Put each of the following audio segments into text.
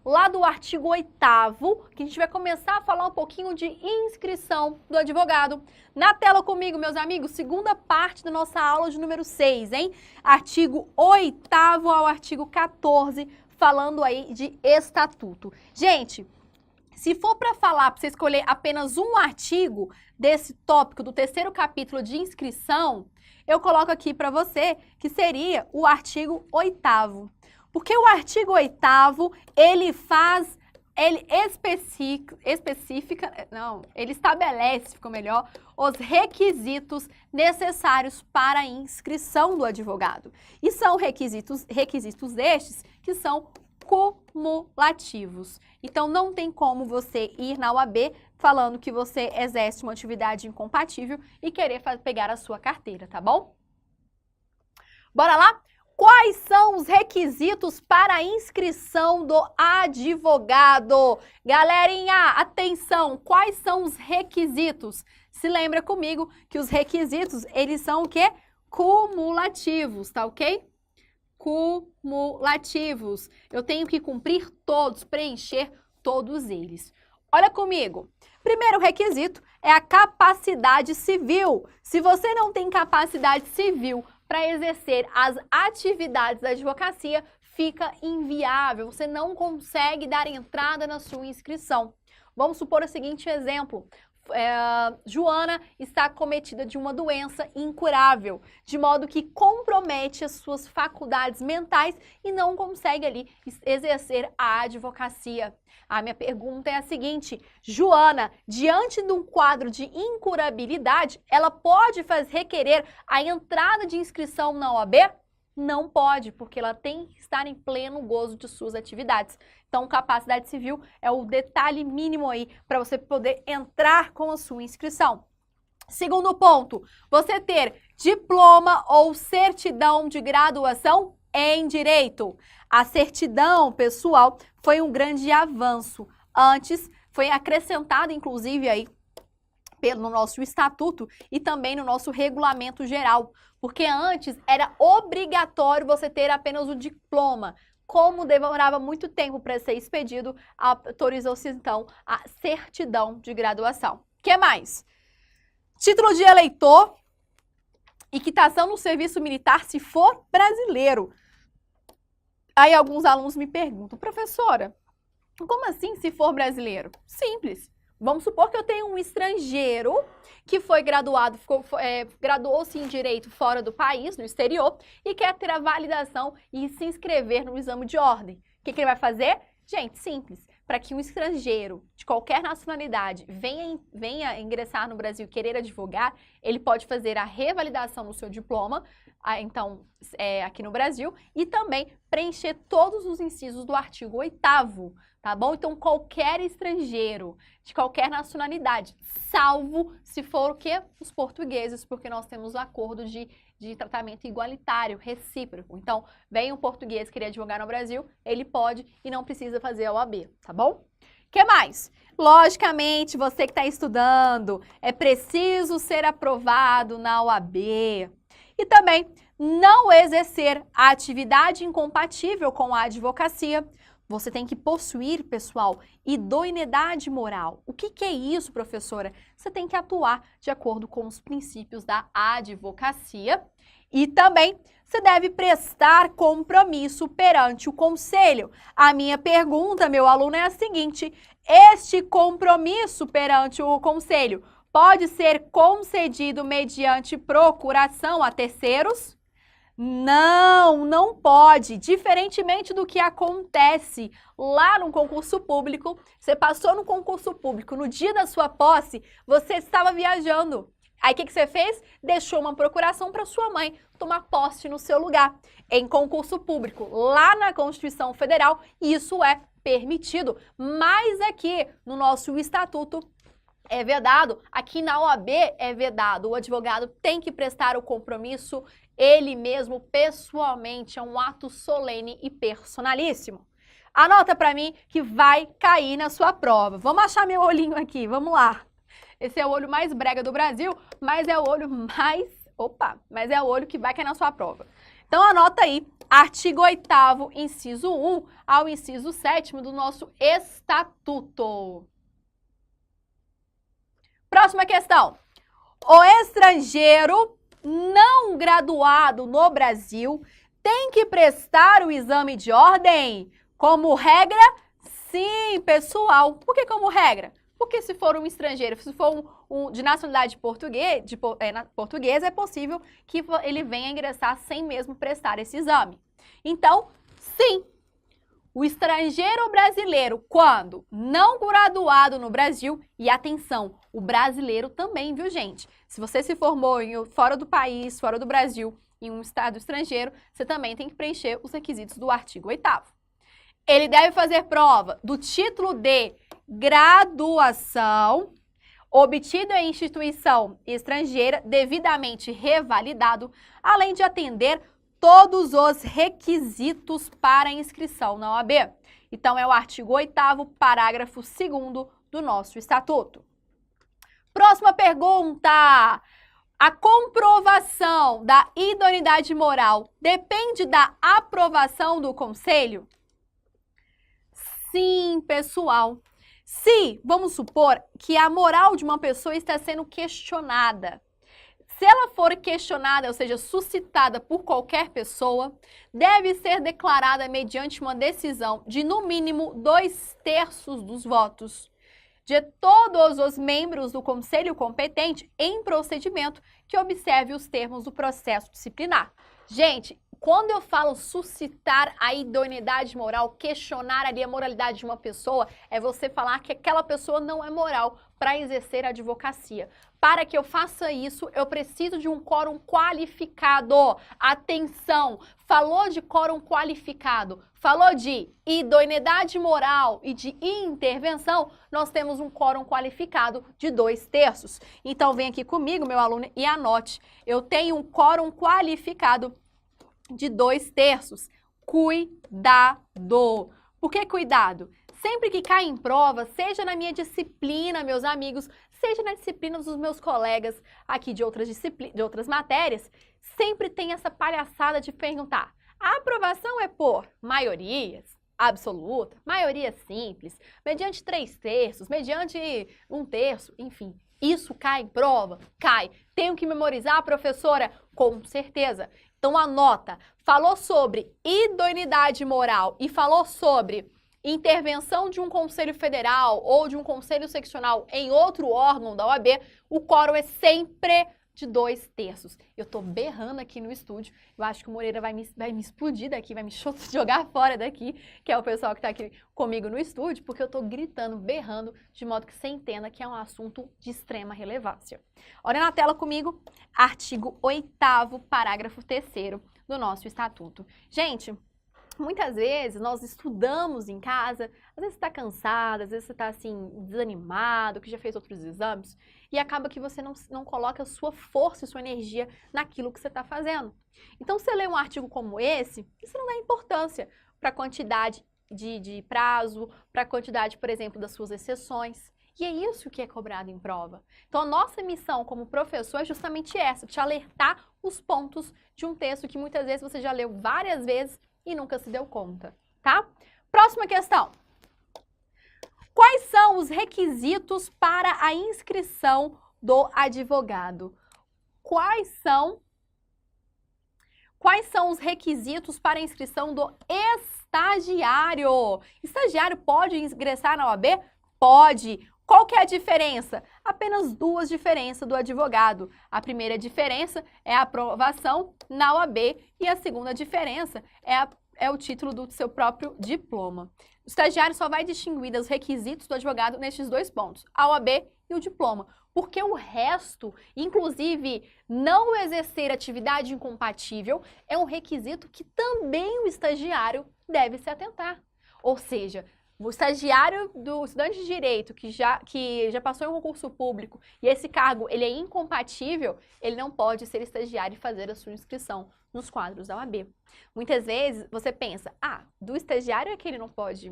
lá do artigo 8º, que a gente vai começar a falar um pouquinho de inscrição do advogado. Na tela comigo, meus amigos, segunda parte da nossa aula de número 6, hein? Artigo 8º ao artigo 14, falando aí de estatuto. Gente, se for para falar, para você escolher apenas um artigo desse tópico do terceiro capítulo de inscrição, eu coloco aqui para você que seria o artigo 8º. Porque o artigo 8º, ele estabelece, ficou melhor, os requisitos necessários para a inscrição do advogado. E são requisitos estes que são cumulativos. Então, não tem como você ir na UAB falando que você exerce uma atividade incompatível e querer pegar a sua carteira, tá bom? Bora lá? Quais são os requisitos para a inscrição do advogado? Galerinha, atenção! Quais são os requisitos? Se lembra comigo que os requisitos, eles são o quê? Cumulativos, tá ok? Cumulativos. Eu tenho que cumprir todos, preencher todos eles. Olha comigo. Primeiro requisito é a capacidade civil. Se você não tem capacidade civil para exercer as atividades da advocacia, fica inviável. Você não consegue dar entrada na sua inscrição. Vamos supor o seguinte exemplo. Joana está acometida de uma doença incurável, de modo que compromete as suas faculdades mentais e não consegue ali exercer a advocacia. A minha pergunta é a seguinte: Joana, diante de um quadro de incurabilidade, ela pode requerer a entrada de inscrição na OAB? Não pode, porque ela tem que estar em pleno gozo de suas atividades. Então, capacidade civil é o detalhe mínimo aí para você poder entrar com a sua inscrição. Segundo ponto, você ter diploma ou certidão de graduação em direito. A certidão, pessoal, foi um grande avanço. Antes, foi acrescentada, inclusive, aí no nosso estatuto e também no nosso regulamento geral, porque antes era obrigatório você ter apenas o diploma. Como demorava muito tempo para ser expedido, autorizou-se então a certidão de graduação. O que mais? Título de eleitor e quitação no serviço militar se for brasileiro. Aí alguns alunos me perguntam, professora, como assim se for brasileiro? Simples. Vamos supor que eu tenho um estrangeiro que foi graduado, graduou-se em Direito fora do país, no exterior, e quer ter a validação e se inscrever no exame de ordem. O que ele vai fazer? Gente, simples. Para que um estrangeiro de qualquer nacionalidade venha ingressar no Brasil e querer advogar, ele pode fazer a revalidação no seu diploma, aqui no Brasil, e também preencher todos os incisos do artigo 8º. Tá bom? Então, qualquer estrangeiro de qualquer nacionalidade, salvo se for o quê? Os portugueses, porque nós temos um acordo de tratamento igualitário, recíproco. Então, vem um português querer advogar no Brasil, ele pode e não precisa fazer a OAB, tá bom? O que mais? Logicamente, você que está estudando, é preciso ser aprovado na OAB. E também, não exercer a atividade incompatível com a advocacia. Você tem que possuir, pessoal, idoneidade moral. O que é isso, professora? Você tem que atuar de acordo com os princípios da advocacia e também você deve prestar compromisso perante o conselho. A minha pergunta, meu aluno, é a seguinte: este compromisso perante o conselho pode ser concedido mediante procuração a terceiros? Não, não pode. Diferentemente do que acontece lá no concurso público, você passou no concurso público, no dia da sua posse, você estava viajando. Aí o que você fez? Deixou uma procuração para sua mãe tomar posse no seu lugar. Em concurso público, lá na Constituição Federal, isso é permitido. Mas aqui no nosso estatuto é vedado, aqui na OAB é vedado. O advogado tem que prestar o compromisso ele mesmo, pessoalmente. É um ato solene e personalíssimo. Anota para mim que vai cair na sua prova. Vamos achar meu olhinho aqui, vamos lá. Esse é o olho mais brega do Brasil, mas é o olho mais... Opa! Mas é o olho que vai cair na sua prova. Então anota aí, artigo 8º, inciso 1 ao inciso 7º do nosso estatuto. Próxima questão. O estrangeiro não graduado no Brasil tem que prestar o exame de ordem? Como regra, sim, pessoal. Por que como regra? Porque se for um estrangeiro, se for de nacionalidade portuguesa, é possível que ele venha ingressar sem mesmo prestar esse exame. Então, sim, o estrangeiro brasileiro, quando não graduado no Brasil, e atenção, o brasileiro também, viu, gente? Se você se formou fora do país, fora do Brasil, em um estado estrangeiro, você também tem que preencher os requisitos do artigo 8º. Ele deve fazer prova do título de graduação obtido em instituição estrangeira devidamente revalidado, além de atender todos os requisitos para inscrição na OAB. Então, é o artigo 8º, parágrafo 2º do nosso estatuto. Próxima pergunta. A comprovação da idoneidade moral depende da aprovação do conselho? Sim, pessoal. Se, vamos supor, que a moral de uma pessoa está sendo questionada, se ela for questionada, ou seja, suscitada por qualquer pessoa, deve ser declarada mediante uma decisão de, no mínimo, 2/3 dos votos de todos os membros do conselho competente em procedimento que observe os termos do processo disciplinar. Gente, quando eu falo suscitar a idoneidade moral, questionar ali a moralidade de uma pessoa, é você falar que aquela pessoa não é moral para exercer a advocacia. Para que eu faça isso, eu preciso de um quórum qualificado. Atenção! Falou de quórum qualificado, falou de idoneidade moral e de intervenção, nós temos um quórum qualificado de 2/3. Então, vem aqui comigo, meu aluno, e anote. Eu tenho um quórum qualificado de 2/3. Cuidado! Por que cuidado? Sempre que cai em prova, seja na minha disciplina, meus amigos, seja na disciplina dos meus colegas aqui de outras matérias, sempre tem essa palhaçada de perguntar: a aprovação é por maiorias absoluta, maioria simples, mediante 3/3, mediante 1/3, enfim. Isso cai em prova? Cai. Tenho que memorizar, professora? Com certeza. Então anota, falou sobre idoneidade moral e falou sobre intervenção de um conselho federal ou de um conselho seccional em outro órgão da OAB, o quórum é sempre de 2/3. Eu tô berrando aqui no estúdio, eu acho que o Moreira vai me explodir daqui, vai me jogar fora daqui, que é o pessoal que tá aqui comigo no estúdio, porque eu tô gritando, berrando, de modo que você entenda que é um assunto de extrema relevância. Olha na tela comigo, artigo 8º, parágrafo 3º do nosso estatuto. Gente, muitas vezes nós estudamos em casa, às vezes você está cansado, às vezes você está assim, desanimado, que já fez outros exames, e acaba que você não coloca sua força e sua energia naquilo que você está fazendo. Então, você lê um artigo como esse, você não dá importância para a quantidade de prazo, para a quantidade, por exemplo, das suas exceções. E é isso que é cobrado em prova. Então, a nossa missão como professor é justamente essa, te alertar os pontos de um texto que muitas vezes você já leu várias vezes e nunca se deu conta, tá? Próxima questão. Quais são os requisitos para a inscrição do advogado? Quais são os requisitos para a inscrição do estagiário? Estagiário pode ingressar na OAB? Pode. Qual que é a diferença? Apenas 2 diferenças do advogado. A primeira diferença é a aprovação na OAB e a segunda diferença é o título do seu próprio diploma. O estagiário só vai distinguir dos requisitos do advogado nestes 2 pontos, a OAB e o diploma. Porque o resto, inclusive não exercer atividade incompatível, é um requisito que também o estagiário deve se atentar. Ou seja, o estagiário do estudante de direito que já passou em um concurso público e esse cargo ele é incompatível, ele não pode ser estagiário e fazer a sua inscrição nos quadros da OAB. Muitas vezes você pensa, do estagiário é que ele não pode,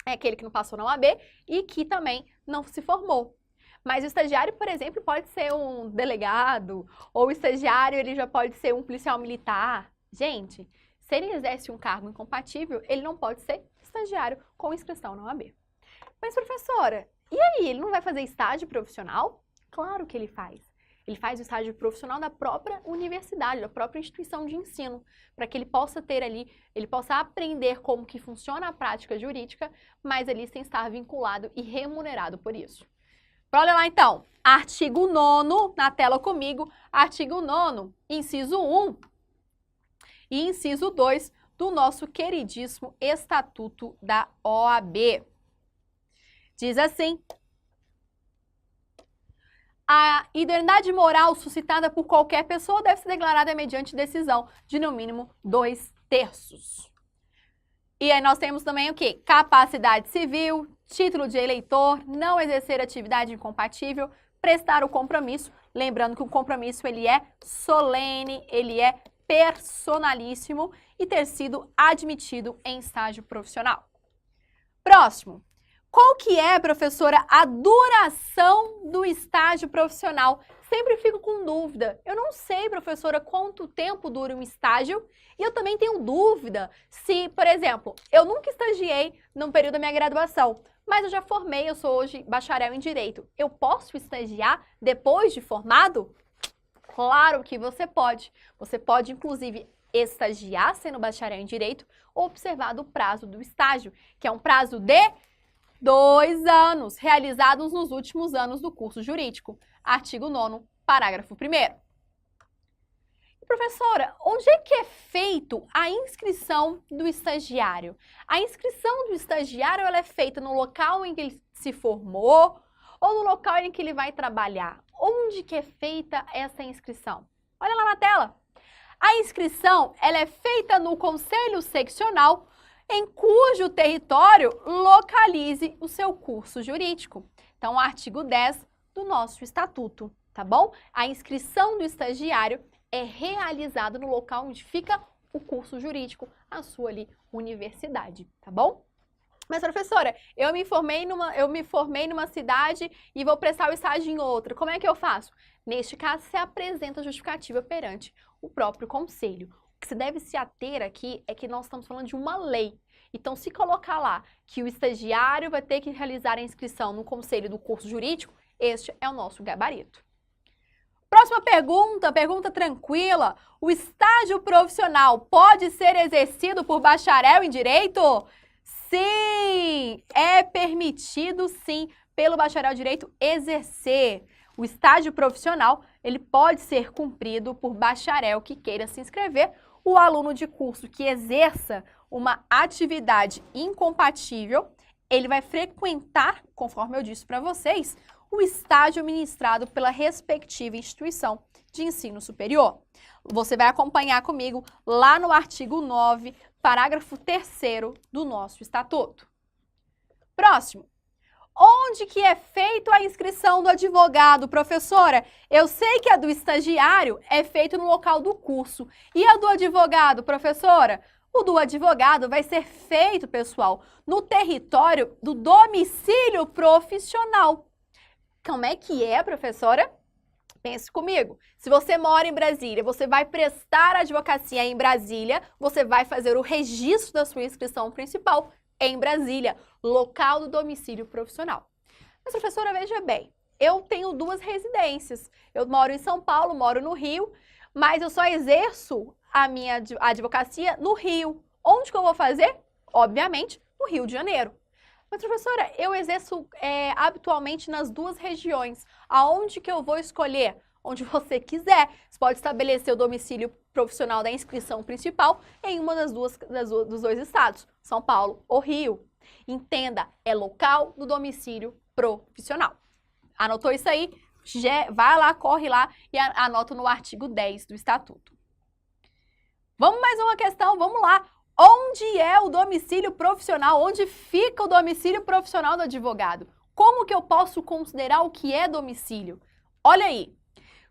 é aquele que não passou na OAB e que também não se formou. Mas o estagiário, por exemplo, pode ser um delegado, ou o estagiário ele já pode ser um policial militar, Gente, se ele exerce um cargo incompatível, ele não pode ser estagiário com inscrição na OAB. Mas, professora, e aí, ele não vai fazer estágio profissional? Claro que ele faz. Ele faz o estágio profissional da própria universidade, da própria instituição de ensino, para que ele possa ter ali, ele possa aprender como que funciona a prática jurídica, mas ali sem estar vinculado e remunerado por isso. Olha lá então, artigo 9º, na tela comigo, artigo 9º, inciso 1 e inciso 2 do nosso queridíssimo Estatuto da OAB. Diz assim: a idoneidade moral suscitada por qualquer pessoa deve ser declarada mediante decisão de no mínimo 2/3. E aí nós temos também o quê? Capacidade civil, título de eleitor, não exercer atividade incompatível, prestar o compromisso, lembrando que o compromisso ele é solene, ele é personalíssimo e ter sido admitido em estágio profissional. Próximo. Qual que é, professora, a duração do estágio profissional? Sempre fico com dúvida. Eu não sei, professora, quanto tempo dura um estágio e eu também tenho dúvida se, por exemplo, eu nunca estagiei num período da minha graduação, mas eu já formei, eu sou hoje bacharel em Direito. Eu posso estagiar depois de formado? Claro que você pode. Você pode, inclusive, estagiar sendo bacharel em Direito, observado o prazo do estágio, que é um prazo de 2 anos, realizados nos últimos anos do curso jurídico. Artigo 9º, parágrafo 1º. Professora, onde é que é feito a inscrição do estagiário? A inscrição do estagiário ela é feita no local em que ele se formou ou no local em que ele vai trabalhar? Onde que é feita essa inscrição? Olha lá na tela. A inscrição ela é feita no Conselho Seccional em cujo território localize o seu curso jurídico. Então, o artigo 10 do nosso estatuto, tá bom? A inscrição do estagiário é realizada no local onde fica o curso jurídico, a sua ali universidade, tá bom? Mas, professora, eu me formei numa cidade e vou prestar o estágio em outra. Como é que eu faço? Neste caso, você apresenta a justificativa perante o próprio conselho. O que você deve se ater aqui é que nós estamos falando de uma lei. Então, se colocar lá que o estagiário vai ter que realizar a inscrição no conselho do curso jurídico, este é o nosso gabarito. Próxima pergunta tranquila. O estágio profissional pode ser exercido por bacharel em Direito? Sim! É permitido, sim, pelo bacharel em Direito exercer. O estágio profissional, ele pode ser cumprido por bacharel que queira se inscrever. O aluno de curso que exerça uma atividade incompatível, ele vai frequentar, conforme eu disse para vocês, o estágio ministrado pela respectiva instituição de ensino superior. Você vai acompanhar comigo lá no artigo 9, parágrafo 3º do nosso estatuto. Próximo. Onde que é feita a inscrição do advogado, professora? Eu sei que a do estagiário é feita no local do curso. E a do advogado, professora? O do advogado vai ser feito, pessoal, no território do domicílio profissional. Como é que é, professora? Pense comigo. Se você mora em Brasília, você vai prestar advocacia em Brasília, você vai fazer o registro da sua inscrição principal em Brasília, local do domicílio profissional. Mas, professora, veja bem, eu tenho 2 residências. Eu moro em São Paulo, moro no Rio, mas eu só exerço a minha advocacia no Rio. Onde que eu vou fazer? Obviamente, no Rio de Janeiro. Mas, professora, eu exerço habitualmente nas 2 regiões. Aonde que eu vou escolher? Onde você quiser. Você pode estabelecer o domicílio profissional da inscrição principal em uma dos 2 estados, São Paulo ou Rio. Entenda, é local do domicílio profissional. Anotou isso aí? Vai lá, corre lá e anota no artigo 10 do estatuto. Vamos mais uma questão, vamos lá. Onde é o domicílio profissional? Onde fica o domicílio profissional do advogado? Como que eu posso considerar o que é domicílio? Olha aí,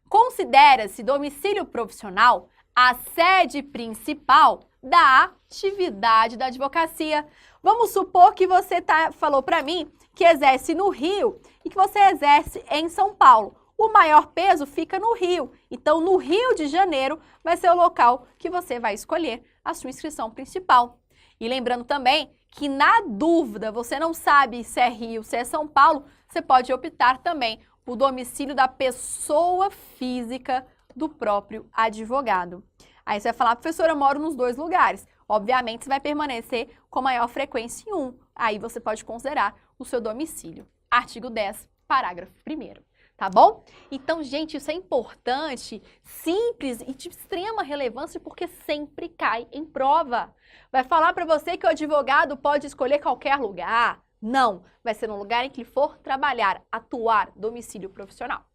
considera-se domicílio profissional a sede principal da atividade da advocacia. Vamos supor que você falou para mim que exerce no Rio e que você exerce em São Paulo. O maior peso fica no Rio. Então, no Rio de Janeiro vai ser o local que você vai escolher a sua inscrição principal. E lembrando também que, na dúvida, você não sabe se é Rio, se é São Paulo, você pode optar também por domicílio da pessoa física do próprio advogado. Aí você vai falar, professora, eu moro nos dois lugares. Obviamente, você vai permanecer com maior frequência em um. Aí você pode considerar o seu domicílio. Artigo 10, parágrafo 1º. Tá bom? Então, gente, isso é importante, simples e de extrema relevância porque sempre cai em prova. Vai falar para você que o advogado pode escolher qualquer lugar? Não, vai ser no lugar em que ele for trabalhar, atuar, domicílio profissional.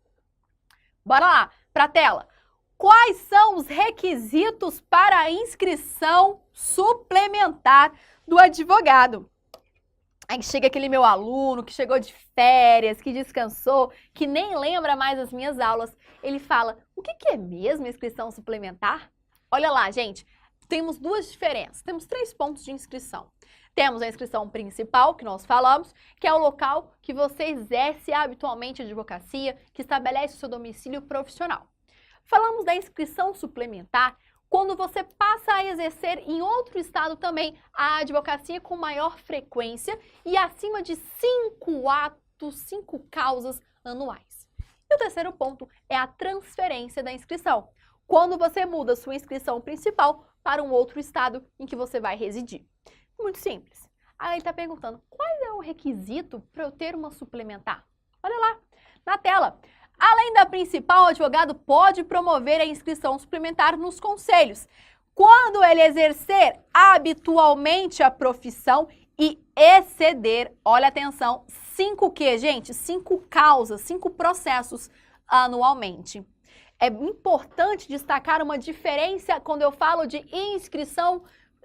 Bora lá, para a tela. Quais são os requisitos para a inscrição suplementar do advogado? Aí chega aquele meu aluno que chegou de férias, que descansou, que nem lembra mais as minhas aulas. Ele fala, o que é mesmo inscrição suplementar? Olha lá, gente, temos duas diferenças. Temos 3 pontos de inscrição. Temos a inscrição principal, que nós falamos, que é o local que você exerce habitualmente a advocacia, que estabelece o seu domicílio profissional. Falamos da inscrição suplementar, quando você passa a exercer em outro estado também a advocacia com maior frequência e acima de 5 atos, 5 causas anuais. E o terceiro ponto é a transferência da inscrição, quando você muda sua inscrição principal para um outro estado em que você vai residir. Muito simples. Aí está perguntando, qual é o requisito para eu ter uma suplementar? Olha lá, na tela. Além da principal, o advogado pode promover a inscrição suplementar nos conselhos, quando ele exercer habitualmente a profissão e exceder, olha atenção, 5 quê, gente? 5 causas, 5 processos anualmente. É importante destacar uma diferença quando eu falo de inscrição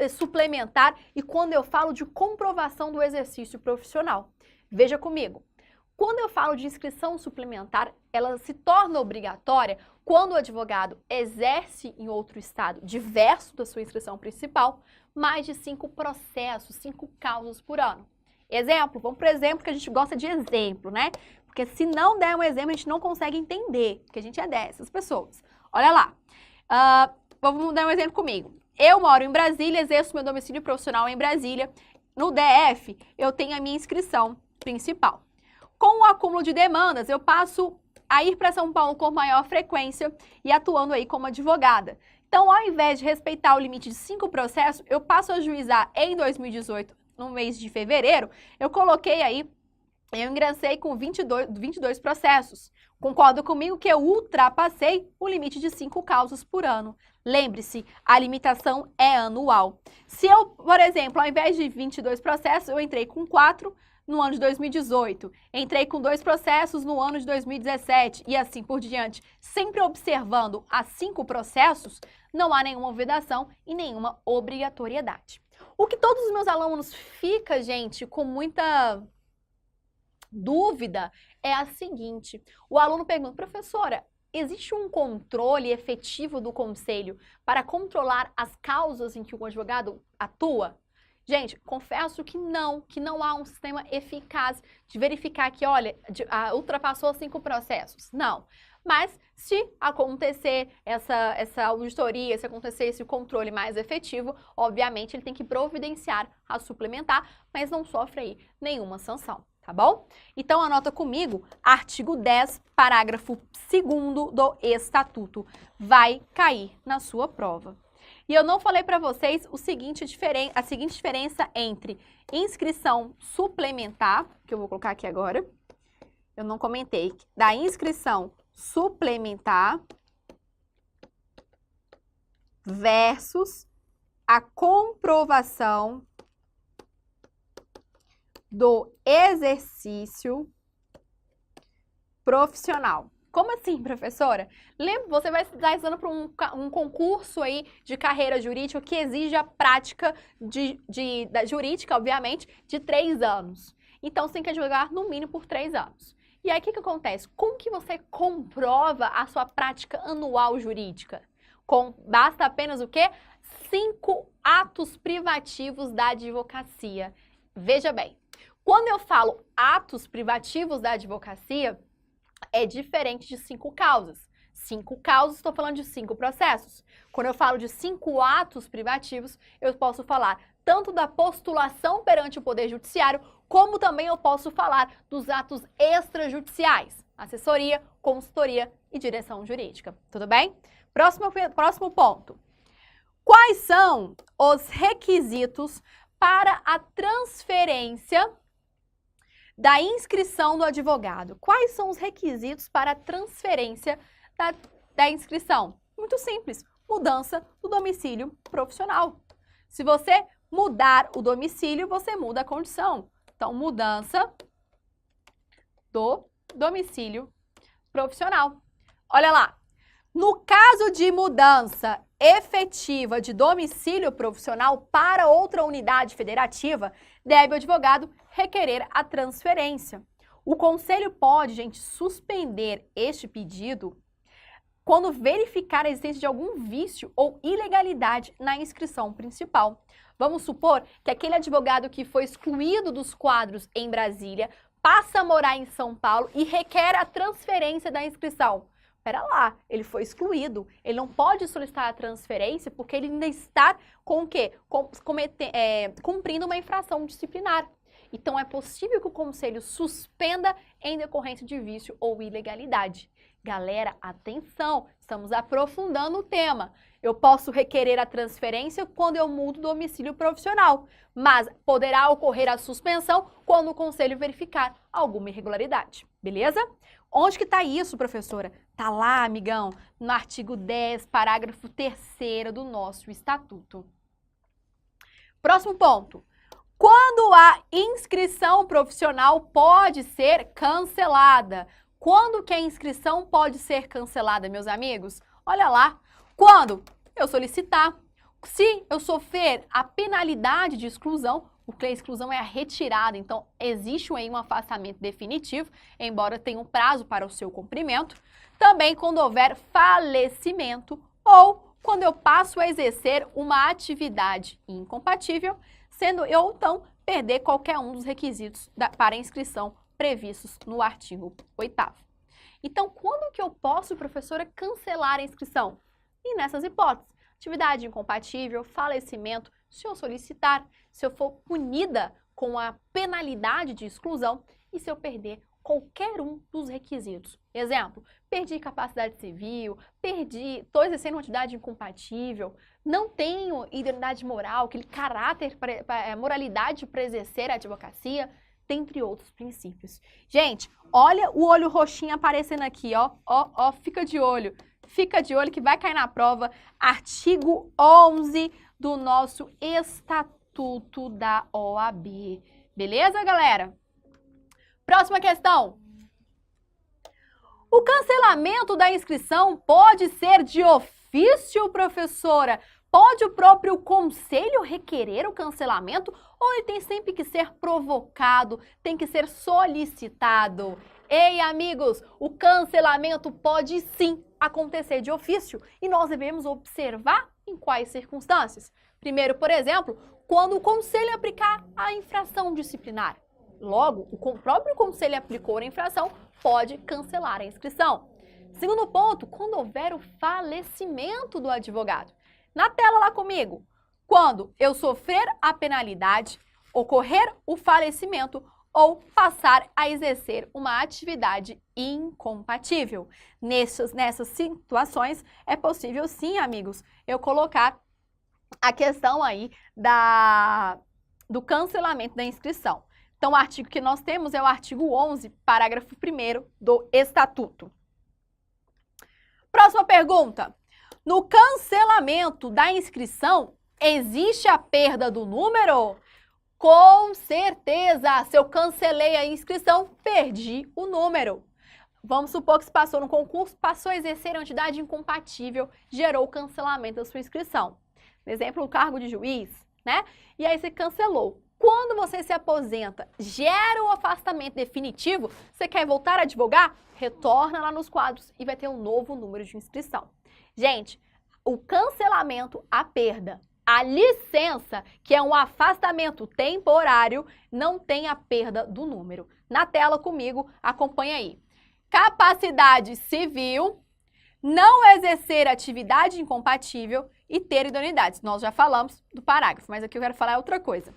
suplementar e quando eu falo de comprovação do exercício profissional. Veja comigo. Quando eu falo de inscrição suplementar, ela se torna obrigatória quando o advogado exerce em outro estado diverso da sua inscrição principal, mais de 5 processos, 5 causas por ano. Exemplo, vamos para o exemplo que a gente gosta de exemplo, né? Porque se não der um exemplo, a gente não consegue entender, porque a gente é dessas pessoas. Olha lá, vamos dar um exemplo comigo. Eu moro em Brasília, exerço meu domicílio profissional em Brasília. No DF, eu tenho a minha inscrição principal. Com o acúmulo de demandas, eu passo a ir para São Paulo com maior frequência e atuando aí como advogada. Então, ao invés de respeitar o limite de 5 processos, eu passo a ajuizar em 2018, no mês de fevereiro, eu coloquei aí, eu ingressei com 22 processos. Concorda comigo que eu ultrapassei o limite de 5 causas por ano. Lembre-se, a limitação é anual. Se eu, por exemplo, ao invés de 22 processos, eu entrei com 4, no ano de 2018, entrei com 2 processos no ano de 2017 e assim por diante, sempre observando as 5 processos, não há nenhuma vedação e nenhuma obrigatoriedade. O que todos os meus alunos ficam, gente, com muita dúvida é a seguinte, o aluno pergunta, professora, existe um controle efetivo do conselho para controlar as causas em que o advogado atua? Gente, confesso que não há um sistema eficaz de verificar que, olha, ultrapassou 5 processos. Não. Mas se acontecer essa auditoria, se acontecer esse controle mais efetivo, obviamente ele tem que providenciar a suplementar, mas não sofre aí nenhuma sanção, tá bom? Então anota comigo, artigo 10, parágrafo 2º do Estatuto. Vai cair na sua prova. E eu não falei para vocês a seguinte diferença entre inscrição suplementar, que eu vou colocar aqui agora, eu não comentei, da inscrição suplementar versus a comprovação do exercício profissional. Como assim, professora? Lembra, você vai estar estudando para um concurso aí de carreira jurídica que exige a prática da jurídica, obviamente, de 3 anos. Então, você tem que advogar no mínimo por 3 anos. E aí, o que acontece? Como que você comprova a sua prática anual jurídica? Basta apenas o quê? 5 atos privativos da advocacia. Veja bem, quando eu falo atos privativos da advocacia, é diferente de 5 causas. 5 causas, estou falando de 5 processos. Quando eu falo de 5 atos privativos, eu posso falar tanto da postulação perante o Poder Judiciário, como também eu posso falar dos atos extrajudiciais, assessoria, consultoria e direção jurídica. Tudo bem? Próximo ponto. Quais são os requisitos para a transferência da inscrição do advogado? Quais são os requisitos para a transferência da inscrição? Muito simples, mudança do domicílio profissional. Se você mudar o domicílio, você muda a condição. Então, mudança do domicílio profissional. Olha lá, no caso de mudança efetiva de domicílio profissional para outra unidade federativa, deve o advogado requerer a transferência. O conselho pode, gente, suspender este pedido quando verificar a existência de algum vício ou ilegalidade na inscrição principal. Vamos supor que aquele advogado que foi excluído dos quadros em Brasília passa a morar em São Paulo e requer a transferência da inscrição. Pera lá, ele foi excluído, ele não pode solicitar a transferência porque ele ainda está com o quê? Cumprindo uma infração disciplinar. Então, é possível que o conselho suspenda em decorrência de vício ou ilegalidade. Galera, atenção, estamos aprofundando o tema. Eu posso requerer a transferência quando eu mudo o domicílio profissional, mas poderá ocorrer a suspensão quando o conselho verificar alguma irregularidade, beleza? Onde que está isso, professora? Tá lá, amigão, no artigo 10, parágrafo 3º do nosso estatuto. Próximo ponto. Quando a inscrição profissional pode ser cancelada? Quando que a inscrição pode ser cancelada, meus amigos? Olha lá, quando eu solicitar, se eu sofrer a penalidade de exclusão, porque a exclusão é a retirada, então existe aí um afastamento definitivo, embora tenha um prazo para o seu cumprimento. Também quando houver falecimento ou quando eu passo a exercer uma atividade incompatível, sendo eu, então, perder qualquer um dos requisitos para inscrição previstos no artigo 8º. Então, quando que eu posso, professora, cancelar a inscrição? E nessas hipóteses, atividade incompatível, falecimento, se eu solicitar, se eu for punida com a penalidade de exclusão e se eu perder qualquer um dos requisitos. Exemplo, perdi capacidade civil, estou exercendo uma atividade incompatível, não tenho idoneidade moral, aquele caráter, moralidade para exercer a advocacia, dentre outros princípios. Gente, olha o olho roxinho aparecendo aqui, ó, fica de olho que vai cair na prova, artigo 11 do nosso Estatuto da OAB. Beleza, galera? Próxima questão. O cancelamento da inscrição pode ser de ofício, professora? Pode o próprio conselho requerer o cancelamento ou ele tem sempre que ser provocado, tem que ser solicitado? Ei, amigos, o cancelamento pode sim acontecer de ofício e nós devemos observar em quais circunstâncias. Primeiro, por exemplo, quando o conselho aplicar a infração disciplinar. Logo, o próprio conselho aplicou a infração, pode cancelar a inscrição. Segundo ponto, quando houver o falecimento do advogado. Na tela lá comigo, quando eu sofrer a penalidade, ocorrer o falecimento ou passar a exercer uma atividade incompatível. Nessas situações, é possível sim, amigos, eu colocar a questão aí do cancelamento da inscrição. Então, o artigo que nós temos é o artigo 11, parágrafo 1º do Estatuto. Próxima pergunta. No cancelamento da inscrição, existe a perda do número? Com certeza! Se eu cancelei a inscrição, perdi o número. Vamos supor que se passou no concurso, passou a exercer a entidade incompatível, gerou o cancelamento da sua inscrição. Por exemplo, o cargo de juiz, né? E aí você cancelou. Quando você se aposenta, gera o afastamento definitivo, você quer voltar a advogar? Retorna lá nos quadros e vai ter um novo número de inscrição. Gente, o cancelamento, a perda, a licença, que é um afastamento temporário, não tem a perda do número. Na tela comigo, acompanha aí. capacidade civil, não exercer atividade incompatível e ter idoneidade. Nós já falamos do parágrafo, mas aqui eu quero falar outra coisa.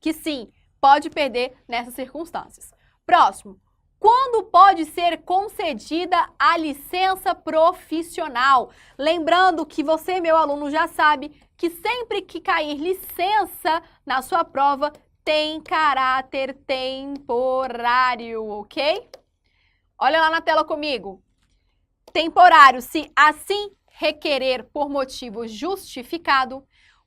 Que sim, pode perder nessas circunstâncias. Próximo. Quando pode ser concedida a licença profissional? Lembrando que você, meu aluno, já sabe que sempre que cair licença na sua prova, tem caráter temporário, ok? Olha lá na tela comigo. Temporário, se assim requerer por motivo justificado,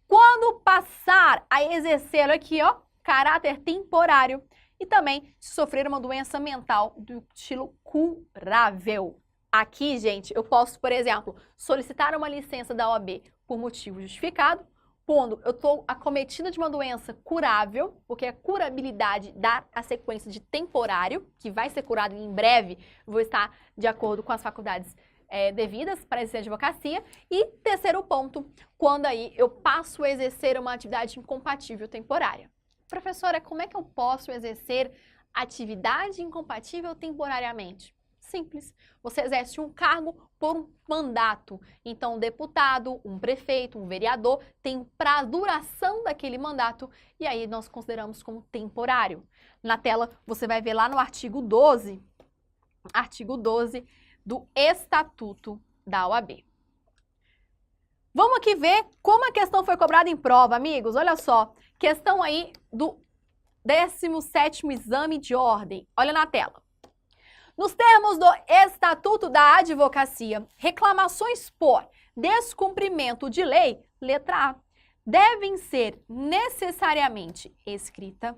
quando passar a exercê-lo aqui, ó, caráter temporário, e também se sofrer uma doença mental do estilo curável. Aqui, gente, eu posso, por exemplo, solicitar uma licença da OAB por motivo justificado, quando eu estou acometida de uma doença curável, porque a curabilidade dá a sequência de temporário, que vai ser curado em breve, vou estar de acordo com as faculdades devidas para exercer advocacia. E terceiro ponto, quando aí eu passo a exercer uma atividade incompatível temporária. Professora, como é que eu posso exercer atividade incompatível temporariamente? Simples. Você exerce um cargo por um mandato. Então, um deputado, um prefeito, um vereador tem pra duração daquele mandato e aí nós consideramos como temporário. Na tela, você vai ver lá no artigo 12 do Estatuto da OAB. Vamos aqui ver como a questão foi cobrada em prova, amigos. Olha só, questão aí do 17º exame de ordem. Olha na tela. Nos termos do Estatuto da Advocacia, reclamações por descumprimento de lei, letra A, devem ser necessariamente escrita.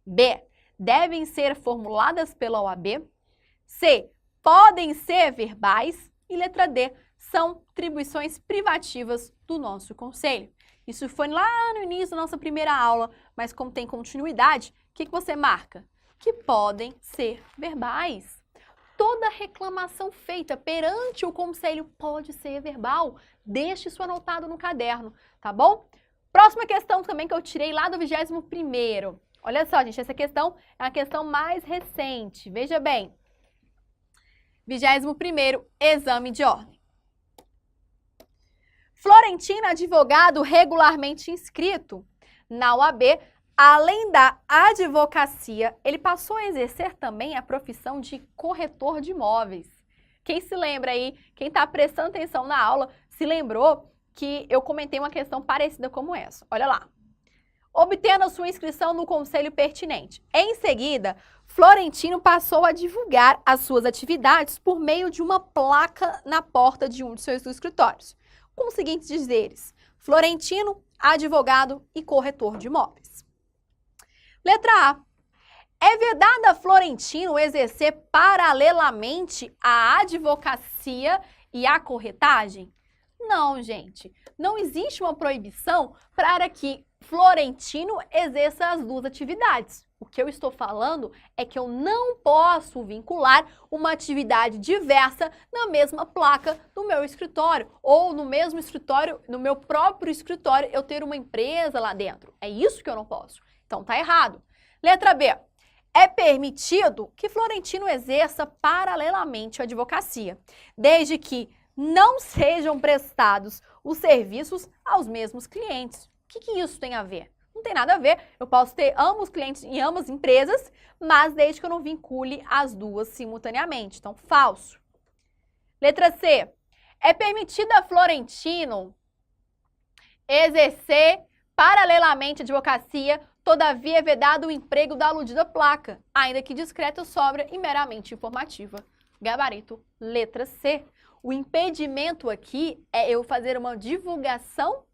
B, devem ser formuladas pela OAB. C, podem ser verbais. E letra D, são atribuições privativas do nosso conselho. Isso foi lá no início da nossa primeira aula, mas como tem continuidade, o que você marca? Que podem ser verbais. Toda reclamação feita perante o conselho pode ser verbal. Deixe isso anotado no caderno, tá bom? Próxima questão também que eu tirei lá do 21º. Olha só, gente, essa questão é uma questão mais recente. Veja bem. 21º exame de ordem. Florentino, advogado regularmente inscrito na OAB, além da advocacia, ele passou a exercer também a profissão de corretor de imóveis. Quem se lembra aí, quem está prestando atenção na aula, se lembrou que eu comentei uma questão parecida como essa. Olha lá. Obtendo a sua inscrição no conselho pertinente. Em seguida, Florentino passou a divulgar as suas atividades por meio de uma placa na porta de um de seus escritórios, com os seguintes dizeres: Florentino, advogado e corretor de imóveis. Letra A. É vedado a Florentino exercer paralelamente a advocacia e a corretagem? Não, gente. Não existe uma proibição para que Florentino exerça as duas atividades. O que eu estou falando é que eu não posso vincular uma atividade diversa na mesma placa do meu escritório, ou no mesmo escritório, no meu próprio escritório, eu ter uma empresa lá dentro. É isso que eu não posso. Então tá errado. Letra B. É permitido que Florentino exerça paralelamente a advocacia, desde que não sejam prestados os serviços aos mesmos clientes. O que isso tem a ver? Não tem nada a ver. Eu posso ter ambos clientes em ambas empresas, mas desde que eu não vincule as duas simultaneamente. Então, falso. Letra C. É permitido a Florentino exercer paralelamente a advocacia, todavia é vedado o emprego da aludida placa, ainda que discreta, sobra e meramente informativa. Gabarito, letra C. O impedimento aqui é eu fazer uma divulgação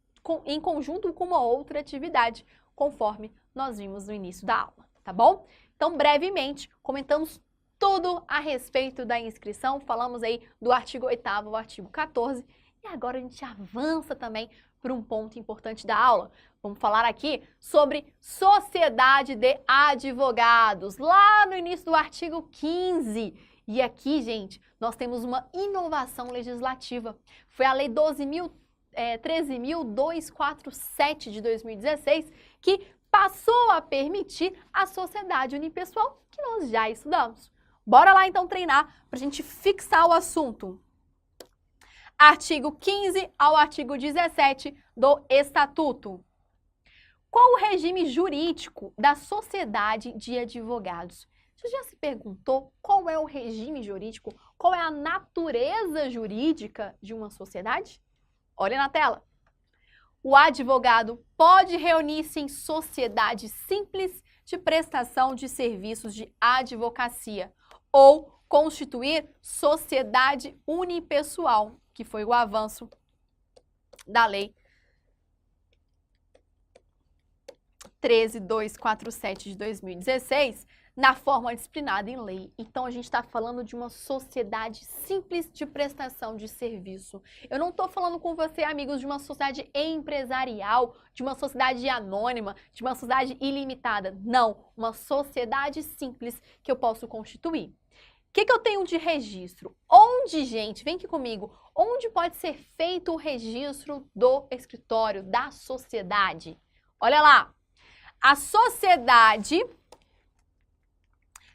em conjunto com uma outra atividade, conforme nós vimos no início da aula, tá bom? Então, brevemente, comentamos tudo a respeito da inscrição, falamos aí do artigo 8º ao artigo 14, e agora a gente avança também para um ponto importante da aula. Vamos falar aqui sobre sociedade de advogados, lá no início do artigo 15. E aqui, gente, nós temos uma inovação legislativa. Foi a Lei 13.247 de 2016 que passou a permitir a sociedade unipessoal, que nós já estudamos. Bora lá então treinar para a gente fixar o assunto. Artigo 15 ao artigo 17 do Estatuto. Qual o regime jurídico da sociedade de advogados? Você já se perguntou qual é o regime jurídico? Qual é a natureza jurídica de uma sociedade? Olha na tela. O advogado pode reunir-se em sociedade simples de prestação de serviços de advocacia ou constituir sociedade unipessoal, que foi o avanço da Lei 13.247 de 2016, na forma disciplinada em lei. Então, a gente está falando de uma sociedade simples de prestação de serviço. Eu não estou falando com você, amigos, de uma sociedade empresarial, de uma sociedade anônima, de uma sociedade ilimitada. Não, uma sociedade simples que eu posso constituir. O que eu tenho de registro? Onde, gente, vem aqui comigo, onde pode ser feito o registro do escritório, da sociedade? Olha lá, a sociedade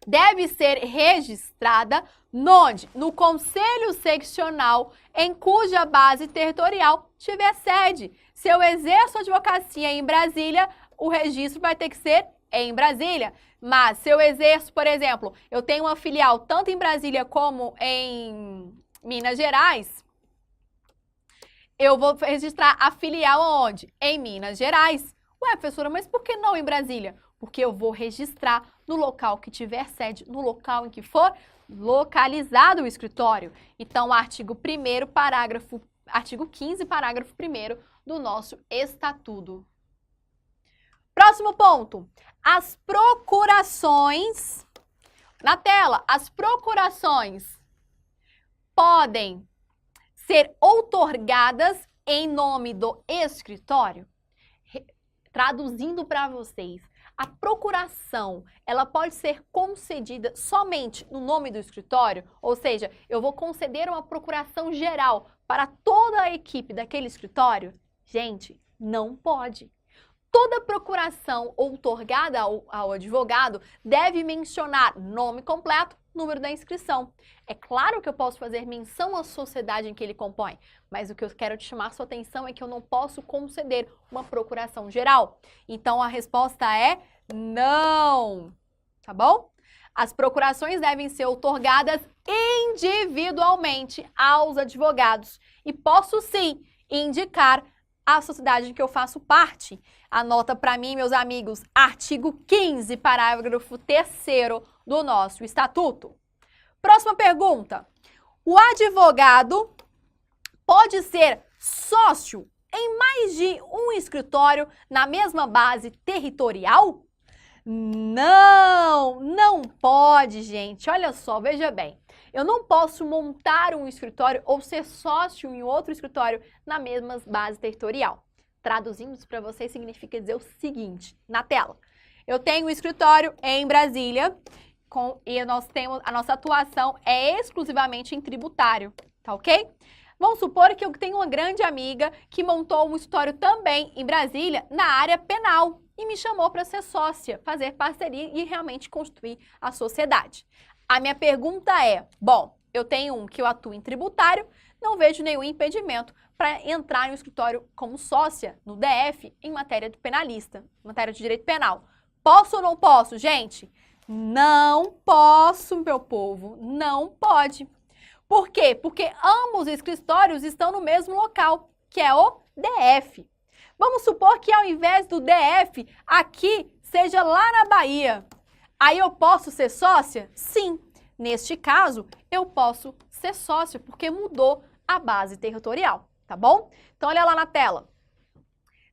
deve ser registrada no Conselho Seccional em cuja base territorial tiver sede. Se eu exerço advocacia em Brasília, o registro vai ter que ser em Brasília. Mas se eu exerço, por exemplo, eu tenho uma filial tanto em Brasília como em Minas Gerais, eu vou registrar a filial onde? Em Minas Gerais. Ué, professora, mas por que não em Brasília? Porque eu vou registrar no local que tiver sede, no local em que for localizado o escritório. Então, artigo 15, parágrafo 1º do nosso Estatuto. Próximo ponto. As procurações, na tela, as procurações podem ser outorgadas em nome do escritório? Traduzindo para vocês, a procuração, ela pode ser concedida somente no nome do escritório? Ou seja, eu vou conceder uma procuração geral para toda a equipe daquele escritório? Gente, não pode. Toda procuração outorgada ao advogado deve mencionar nome completo, número da inscrição. É claro que eu posso fazer menção à sociedade em que ele compõe, mas o que eu quero te chamar sua atenção é que eu não posso conceder uma procuração geral. Então, a resposta é não, tá bom? As procurações devem ser outorgadas individualmente aos advogados e posso sim indicar a sociedade em que eu faço parte. Anota para mim, meus amigos, artigo 15, parágrafo 3º do nosso Estatuto. Próxima pergunta. O advogado pode ser sócio em mais de um escritório na mesma base territorial? Não, não pode, gente. Olha só, veja bem. Eu não posso montar um escritório ou ser sócio em outro escritório na mesma base territorial. Traduzindo isso para vocês, significa dizer o seguinte, na tela. Eu tenho um escritório em Brasília e a nossa atuação é exclusivamente em tributário, tá ok? Vamos supor que eu tenho uma grande amiga que montou um escritório também em Brasília na área penal e me chamou para ser sócia, fazer parceria e realmente construir a sociedade. A minha pergunta é, bom, eu tenho um que eu atuo em tributário, não vejo nenhum impedimento para entrar no escritório como sócia no DF em matéria de penalista, matéria de direito penal. Posso ou não posso, gente? Não posso, meu povo, não pode. Por quê? Porque ambos os escritórios estão no mesmo local, que é o DF. Vamos supor que ao invés do DF, aqui seja lá na Bahia. Aí eu posso ser sócia? Sim. Neste caso, eu posso ser sócio, porque mudou a base territorial, tá bom? Então, olha lá na tela.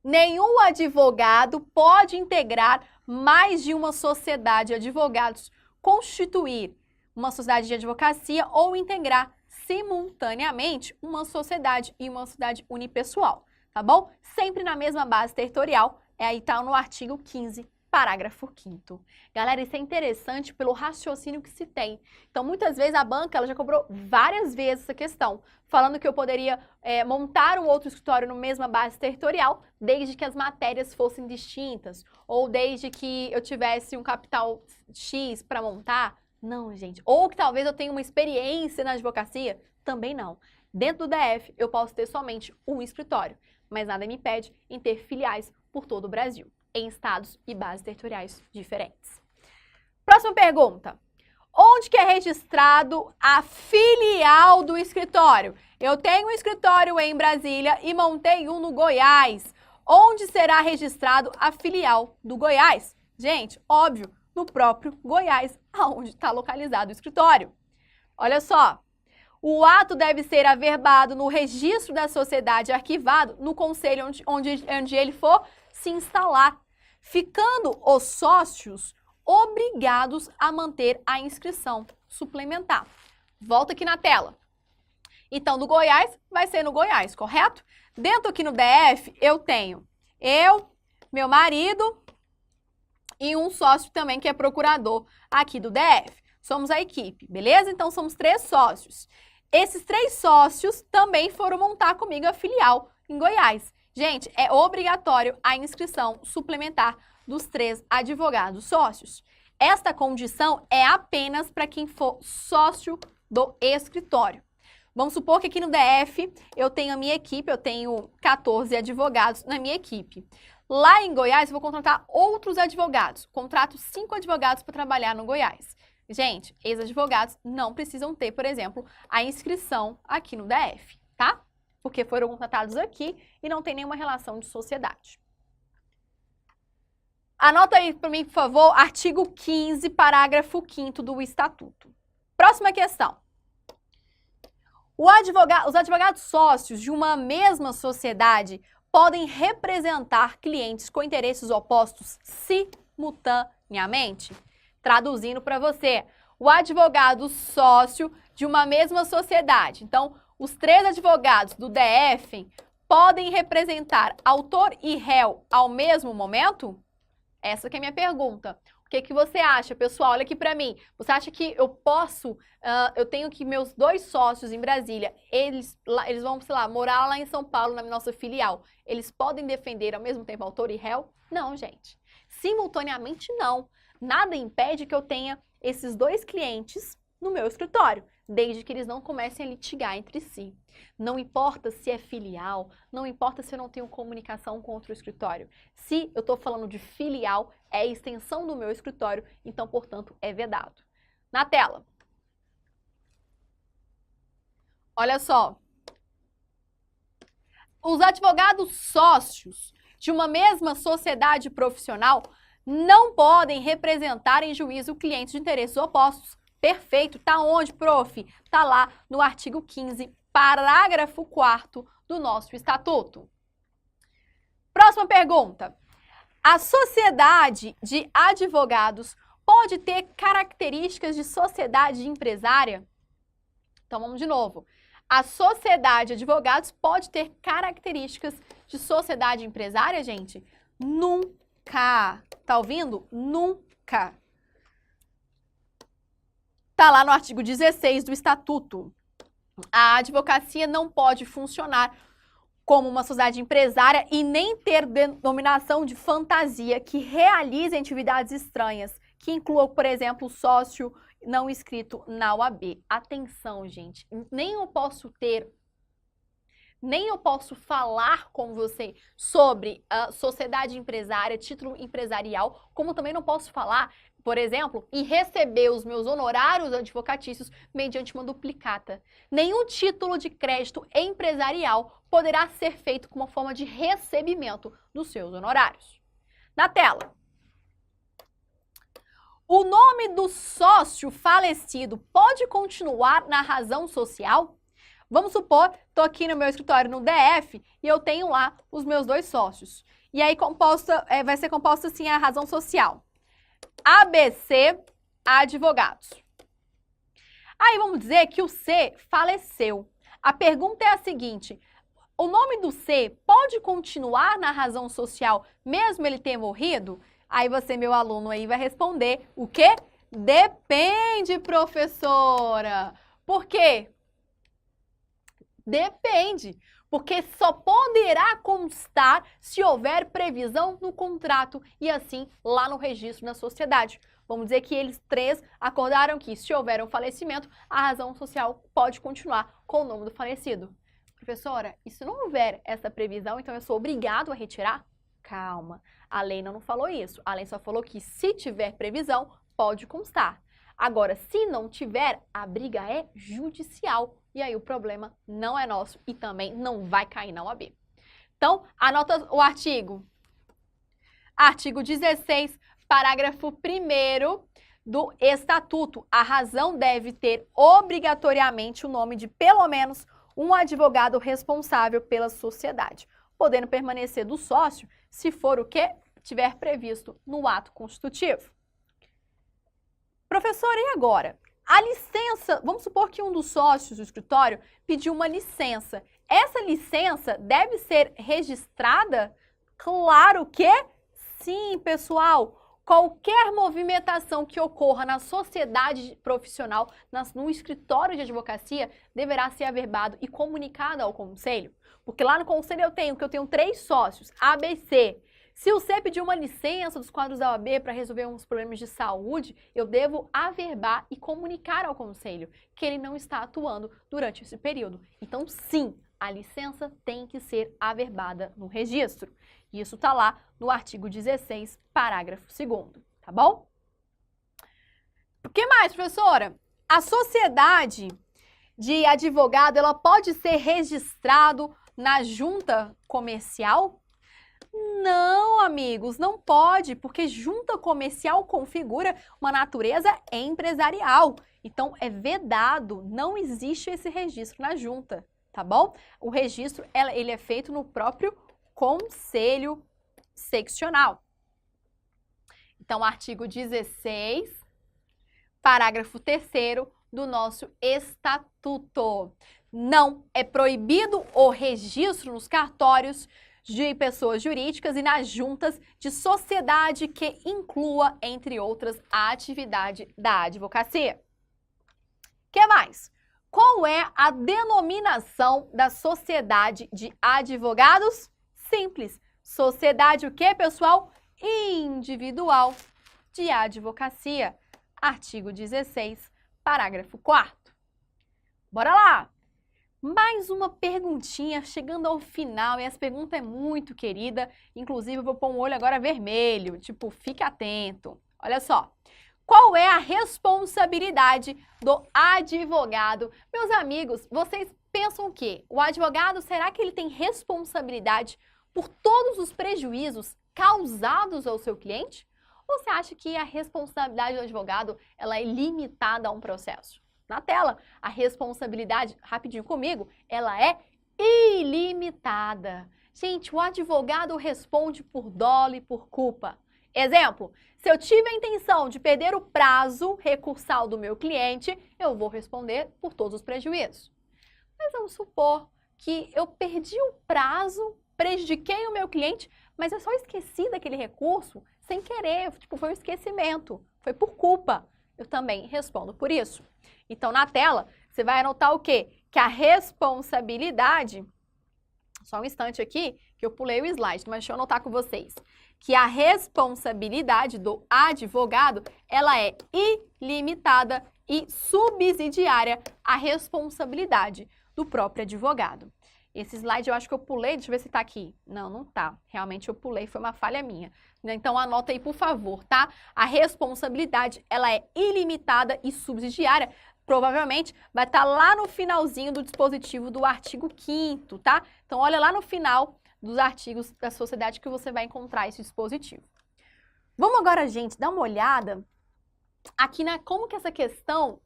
Nenhum advogado pode integrar mais de uma sociedade de advogados, constituir uma sociedade de advocacia ou integrar simultaneamente uma sociedade e uma sociedade unipessoal, tá bom? Sempre na mesma base territorial, aí tá no artigo 15, parágrafo 5º. Galera, isso é interessante pelo raciocínio que se tem. Então, muitas vezes a banca ela já cobrou várias vezes essa questão, falando que eu poderia montar um outro escritório na mesma base territorial, desde que as matérias fossem distintas, ou desde que eu tivesse um capital X para montar. Não, gente. Ou que talvez eu tenha uma experiência na advocacia? Também não. Dentro do DF, eu posso ter somente um escritório, mas nada me impede em ter filiais por todo o Brasil, em estados e bases territoriais diferentes. Próxima pergunta. Onde que é registrado a filial do escritório? Eu tenho um escritório em Brasília e montei um no Goiás. Onde será registrado a filial do Goiás? Gente, óbvio, no próprio Goiás, aonde está localizado o escritório. Olha só, o ato deve ser averbado no registro da sociedade arquivado no conselho onde ele for se instalar, ficando os sócios obrigados a manter a inscrição suplementar. Volta aqui na tela. Então, do Goiás, vai ser no Goiás, correto? Dentro aqui no DF, eu tenho meu marido e um sócio também que é procurador aqui do DF. Somos a equipe, beleza? Então, somos 3 sócios. Esses 3 sócios também foram montar comigo a filial em Goiás. Gente, é obrigatório a inscrição suplementar dos 3 advogados sócios. Esta condição é apenas para quem for sócio do escritório. Vamos supor que aqui no DF eu tenho a minha equipe, eu tenho 14 advogados na minha equipe. Lá em Goiás eu vou contratar outros advogados. Contrato 5 advogados para trabalhar no Goiás. Gente, ex-advogados não precisam ter, por exemplo, a inscrição aqui no DF, tá? Porque foram contratados aqui e não tem nenhuma relação de sociedade. Anota aí para mim, por favor, artigo 15, parágrafo 5º do Estatuto. Próxima questão. Os advogados sócios de uma mesma sociedade podem representar clientes com interesses opostos simultaneamente? Traduzindo para você, o advogado sócio de uma mesma sociedade. Então, os 3 advogados do DF podem representar autor e réu ao mesmo momento? Essa que é a minha pergunta. O que você acha, pessoal? Olha aqui para mim. Você acha que eu posso, eu tenho que meus 2 sócios em Brasília, eles vão, sei lá, morar lá em São Paulo, na nossa filial. Eles podem defender ao mesmo tempo autor e réu? Não, gente. Simultaneamente, não. Nada impede que eu tenha esses 2 clientes no meu escritório, desde que eles não comecem a litigar entre si. Não importa se é filial, não importa se eu não tenho comunicação com outro escritório. Se eu estou falando de filial, é a extensão do meu escritório, então, portanto, é vedado. Na tela. Olha só. Os advogados sócios de uma mesma sociedade profissional não podem representar em juízo clientes de interesses opostos. Perfeito. Tá onde, prof? Tá lá no artigo 15, parágrafo 4º do nosso estatuto. Próxima pergunta. A sociedade de advogados pode ter características de sociedade empresária? Então, vamos de novo. A sociedade de advogados pode ter características de sociedade empresária, gente? Nunca. Tá ouvindo? Nunca. Tá lá no artigo 16 do Estatuto. A advocacia não pode funcionar como uma sociedade empresária e nem ter denominação de fantasia que realize atividades estranhas, que inclua, por exemplo, sócio não inscrito na OAB. Atenção, gente, nem eu posso falar com você sobre a sociedade empresária, título empresarial, como também não posso falar, por exemplo, e receber os meus honorários advocatícios mediante uma duplicata. Nenhum título de crédito empresarial poderá ser feito como uma forma de recebimento dos seus honorários. Na tela. O nome do sócio falecido pode continuar na razão social? Vamos supor, estou aqui no meu escritório no DF e eu tenho lá os meus 2 sócios. E aí vai ser composta assim a razão social. ABC Advogados. Aí vamos dizer que o C faleceu. A pergunta é a seguinte: o nome do C pode continuar na razão social mesmo ele ter morrido? Aí você, meu aluno, aí vai responder o quê? Depende, professora. Por quê? Depende, porque só poderá constar se houver previsão no contrato e assim lá no registro da sociedade. Vamos dizer que eles três acordaram que, se houver um falecimento, a razão social pode continuar com o nome do falecido. Professora, e se não houver essa previsão, então eu sou obrigado a retirar? Calma, a lei não falou isso. A lei só falou que, se tiver previsão, pode constar. Agora, se não tiver, a briga é judicial. E aí o problema não é nosso e também não vai cair na OAB. Então, anota o artigo. Artigo 16, parágrafo 1º do Estatuto. A razão deve ter obrigatoriamente o nome de pelo menos um advogado responsável pela sociedade, podendo permanecer do sócio se for o que tiver previsto no ato constitutivo. Professor, e agora? A licença, vamos supor que um dos sócios do escritório pediu uma licença. Essa licença deve ser registrada? Claro que sim, pessoal. Qualquer movimentação que ocorra na sociedade profissional, no escritório de advocacia, deverá ser averbado e comunicado ao conselho. Porque lá no conselho eu tenho 3 sócios, A, B e C. Se o C pedir uma licença dos quadros da OAB para resolver uns problemas de saúde, eu devo averbar e comunicar ao conselho que ele não está atuando durante esse período. Então, sim, a licença tem que ser averbada no registro. Isso está lá no artigo 16, parágrafo 2º, tá bom? O que mais, professora? A sociedade de advogado, ela pode ser registrado na junta comercial? Não, amigos, não pode, porque junta comercial configura uma natureza empresarial. Então, é vedado, não existe esse registro na junta, tá bom? O registro, ele é feito no próprio conselho seccional. Então, artigo 16, parágrafo 3º do nosso Estatuto. Não é proibido o registro nos cartórios de pessoas jurídicas e nas juntas de sociedade que inclua, entre outras, a atividade da advocacia. O que mais? Qual é a denominação da sociedade de advogados? Simples. Sociedade o quê, pessoal? Individual de advocacia. Artigo 16, parágrafo 4º. Bora lá! Mais uma perguntinha chegando ao final, e essa pergunta é muito querida, inclusive eu vou pôr um olho agora vermelho, tipo, fique atento. Olha só, qual é a responsabilidade do advogado? Meus amigos, vocês pensam o quê? O advogado, será que ele tem responsabilidade por todos os prejuízos causados ao seu cliente? Ou você acha que a responsabilidade do advogado, ela é limitada a um processo? Na tela, a responsabilidade, rapidinho comigo, ela é ilimitada. Gente, o advogado responde por dolo e por culpa. Exemplo, se eu tive a intenção de perder o prazo recursal do meu cliente, eu vou responder por todos os prejuízos. Mas vamos supor que eu perdi o prazo, prejudiquei o meu cliente, mas eu só esqueci daquele recurso sem querer, tipo, foi um esquecimento, foi por culpa. Eu também respondo por isso. Então, na tela, você vai anotar o quê? Que a responsabilidade, só um instante aqui, que eu pulei o slide, mas deixa eu anotar com vocês, que a responsabilidade do advogado, ela é ilimitada e subsidiária à responsabilidade do próprio advogado. Esse slide eu acho que eu pulei, deixa eu ver se tá aqui. Não, não tá. Realmente eu pulei, foi uma falha minha. Então anota aí, por favor, tá? A responsabilidade, ela é ilimitada e subsidiária. Provavelmente vai estar lá no finalzinho do dispositivo do artigo 5º, tá? Então olha lá no final dos artigos da sociedade que você vai encontrar esse dispositivo. Vamos agora, gente, dar uma olhada aqui na como que essa questão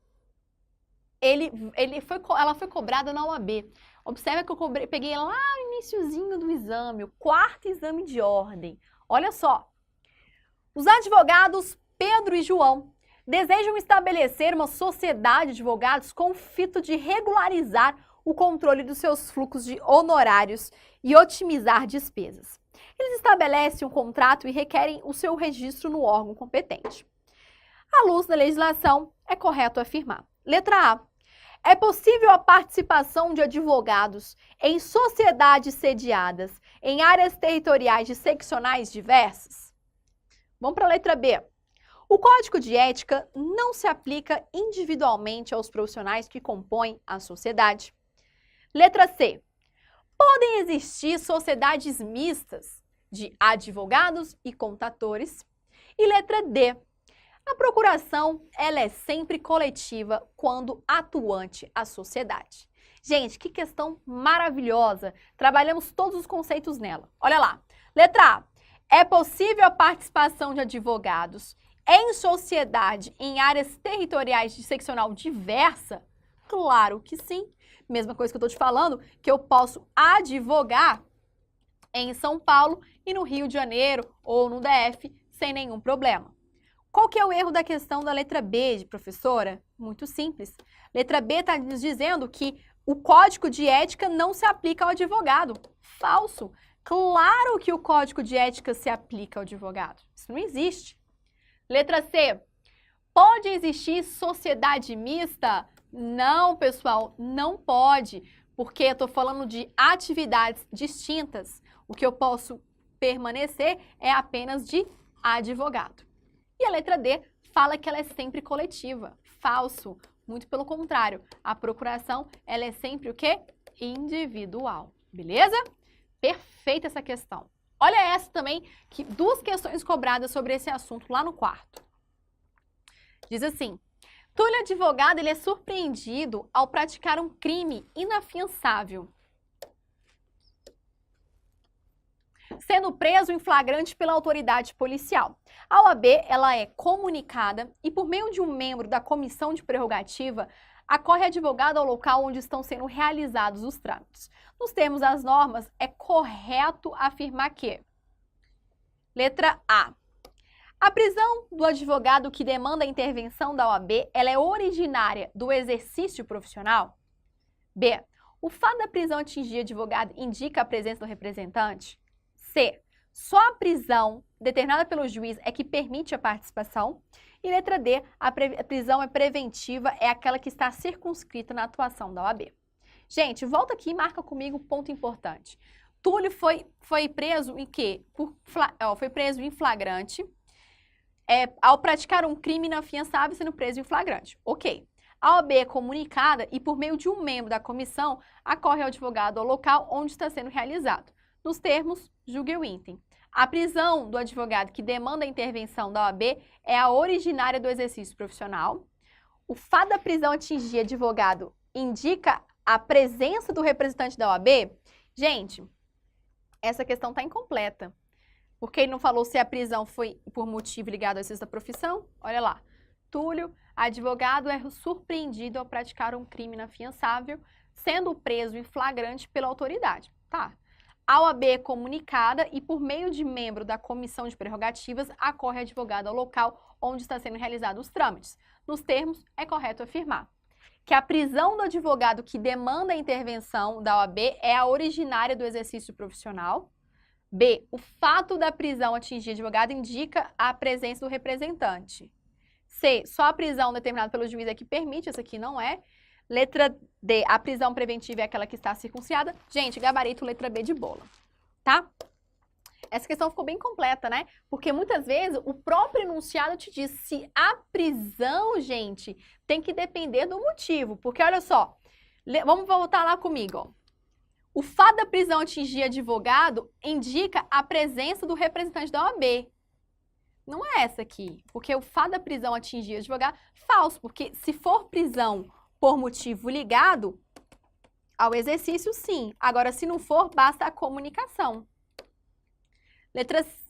ela foi cobrada na OAB. Observa que eu peguei lá no iniciozinho do exame, o 4º exame de ordem. Olha só, os advogados Pedro e João desejam estabelecer uma sociedade de advogados com o fito de regularizar o controle dos seus fluxos de honorários e otimizar despesas. Eles estabelecem um contrato e requerem o seu registro no órgão competente. À luz da legislação, é correto afirmar. Letra A. É possível a participação de advogados em sociedades sediadas em áreas territoriais de seccionais diversas? Vamos para a letra B. O Código de Ética não se aplica individualmente aos profissionais que compõem a sociedade. Letra C. Podem existir sociedades mistas de advogados e contadores. E letra D. A procuração, ela é sempre coletiva quando atuante a sociedade. Gente, que questão maravilhosa. Trabalhamos todos os conceitos nela. Olha lá. Letra A. É possível a participação de advogados em sociedade em áreas territoriais de seccional diversa? Claro que sim. Mesma coisa que eu estou te falando, que eu posso advogar em São Paulo e no Rio de Janeiro ou no DF sem nenhum problema. Qual que é o erro da questão da letra B, professora? Muito simples. Letra B está nos dizendo que o Código de Ética não se aplica ao advogado. Falso. Claro que o Código de Ética se aplica ao advogado. Isso não existe. Letra C. Pode existir sociedade mista? Não, pessoal, não pode, porque eu estou falando de atividades distintas. O que eu posso permanecer é apenas de advogado. E a letra D fala que ela é sempre coletiva. Falso. Muito pelo contrário. A procuração, ela é sempre o quê? Individual. Beleza? Perfeita essa questão. Olha essa também, que duas questões cobradas sobre esse assunto lá no quarto. Diz assim: Túlio advogado, ele é surpreendido ao praticar um crime inafiançável, sendo preso em flagrante pela autoridade policial. A OAB, ela é comunicada e por meio de um membro da comissão de prerrogativa, acorre advogado ao local onde estão sendo realizados os trâmites. Nos termos das normas, é correto afirmar que: letra A. A prisão do advogado que demanda a intervenção da OAB, ela é originária do exercício profissional? B. O fato da prisão atingir advogado indica a presença do representante? C. Só a prisão determinada pelo juiz é que permite a participação? E letra D. A prisão é preventiva, é aquela que está circunscrita na atuação da OAB. Gente, volta aqui e marca comigo um ponto importante. Túlio foi preso em quê? Foi preso em flagrante, ao praticar um crime inafiançável sendo preso em flagrante. Ok. A OAB é comunicada e por meio de um membro da comissão, acorre ao advogado ao local onde está sendo realizado. Nos termos, julgue o item. A prisão do advogado que demanda a intervenção da OAB é a originária do exercício profissional. O fato da prisão atingir advogado indica a presença do representante da OAB? Gente, essa questão está incompleta. Porque ele não falou se a prisão foi por motivo ligado ao exercício da profissão? Olha lá. Túlio, advogado, é surpreendido ao praticar um crime inafiançável, sendo preso em flagrante pela autoridade. Tá. A OAB é comunicada e, por meio de membro da comissão de prerrogativas, acorre advogado ao local onde está sendo realizados os trâmites. Nos termos, é correto afirmar que a prisão do advogado que demanda a intervenção da OAB é a originária do exercício profissional. B. O fato da prisão atingir advogado indica a presença do representante. C. Só a prisão determinada pelo juiz é que permite, essa aqui não é. Letra D. A prisão preventiva é aquela que está circunscrita. Gente, gabarito letra B de bola, tá? Essa questão ficou bem completa, né? Porque muitas vezes o próprio enunciado te diz se a prisão, gente, tem que depender do motivo. Porque olha só, vamos voltar lá comigo, ó. O fato da prisão atingir advogado indica a presença do representante da OAB. Não é essa aqui, porque o fato da prisão atingir advogado, falso, porque se for prisão por motivo ligado ao exercício, sim. Agora, se não for, basta a comunicação.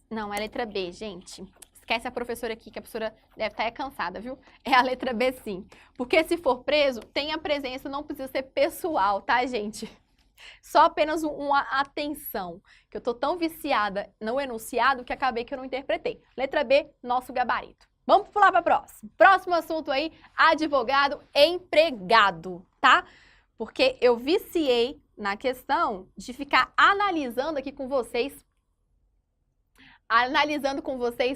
Não, é letra B, gente. Esquece a professora aqui, que a professora deve estar cansada, viu? É a letra B, sim. Porque se for preso, tem a presença, não precisa ser pessoal, tá, gente? Só apenas uma atenção, que eu tô tão viciada no enunciado que acabei que eu não interpretei. Letra B, nosso gabarito. Vamos pular para próximo. Próximo assunto aí, advogado empregado, tá? Porque eu viciei na questão de ficar analisando aqui com vocês,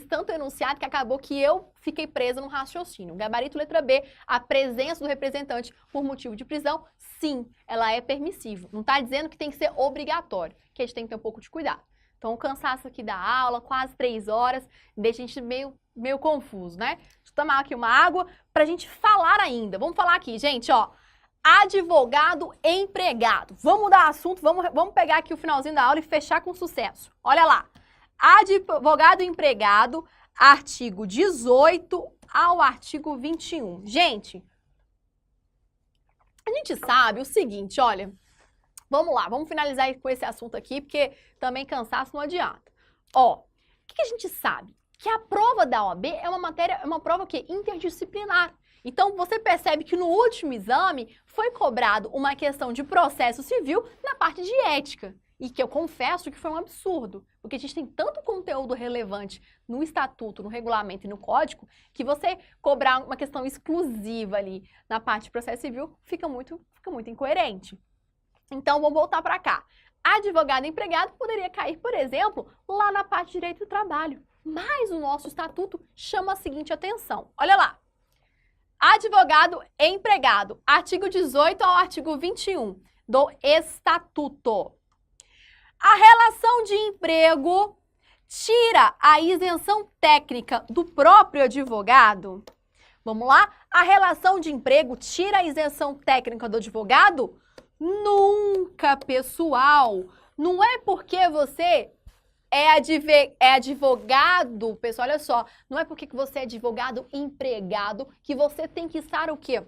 tanto o enunciado que acabou que eu fiquei presa no raciocínio. Gabarito letra B, a presença do representante por motivo de prisão, sim, ela é permissiva. Não está dizendo que tem que ser obrigatório, que a gente tem que ter um pouco de cuidado. Então, o cansaço aqui da aula, quase 3 horas, deixa a gente meio meio confuso, né? Deixa eu tomar aqui uma água pra gente falar ainda. Vamos falar aqui, gente, ó. Advogado empregado. Vamos mudar assunto, vamos pegar aqui o finalzinho da aula e fechar com sucesso. Olha lá. Advogado empregado, artigo 18 ao artigo 21. Gente, a gente sabe o seguinte, olha, vamos lá, vamos finalizar com esse assunto aqui, porque também cansaço não adianta. Ó, o que a gente sabe? Que a prova da OAB é uma prova que interdisciplinar. Então, você percebe que no último exame foi cobrado uma questão de processo civil na parte de ética. E que eu confesso que foi um absurdo, porque a gente tem tanto conteúdo relevante no estatuto, no regulamento e no código, que você cobrar uma questão exclusiva ali na parte de processo civil fica muito incoerente. Então, vamos voltar para cá. Advogado empregado poderia cair, por exemplo, lá na parte de direito do trabalho. Mas o nosso estatuto chama a seguinte atenção. Olha lá. Advogado empregado, artigo 18 ao artigo 21 do estatuto. A relação de emprego tira a isenção técnica do próprio advogado? Vamos lá? A relação de emprego tira a isenção técnica do advogado? Nunca, pessoal. Não é porque você é advogado, pessoal, olha só. Não é porque você é advogado empregado que você tem que estar o quê?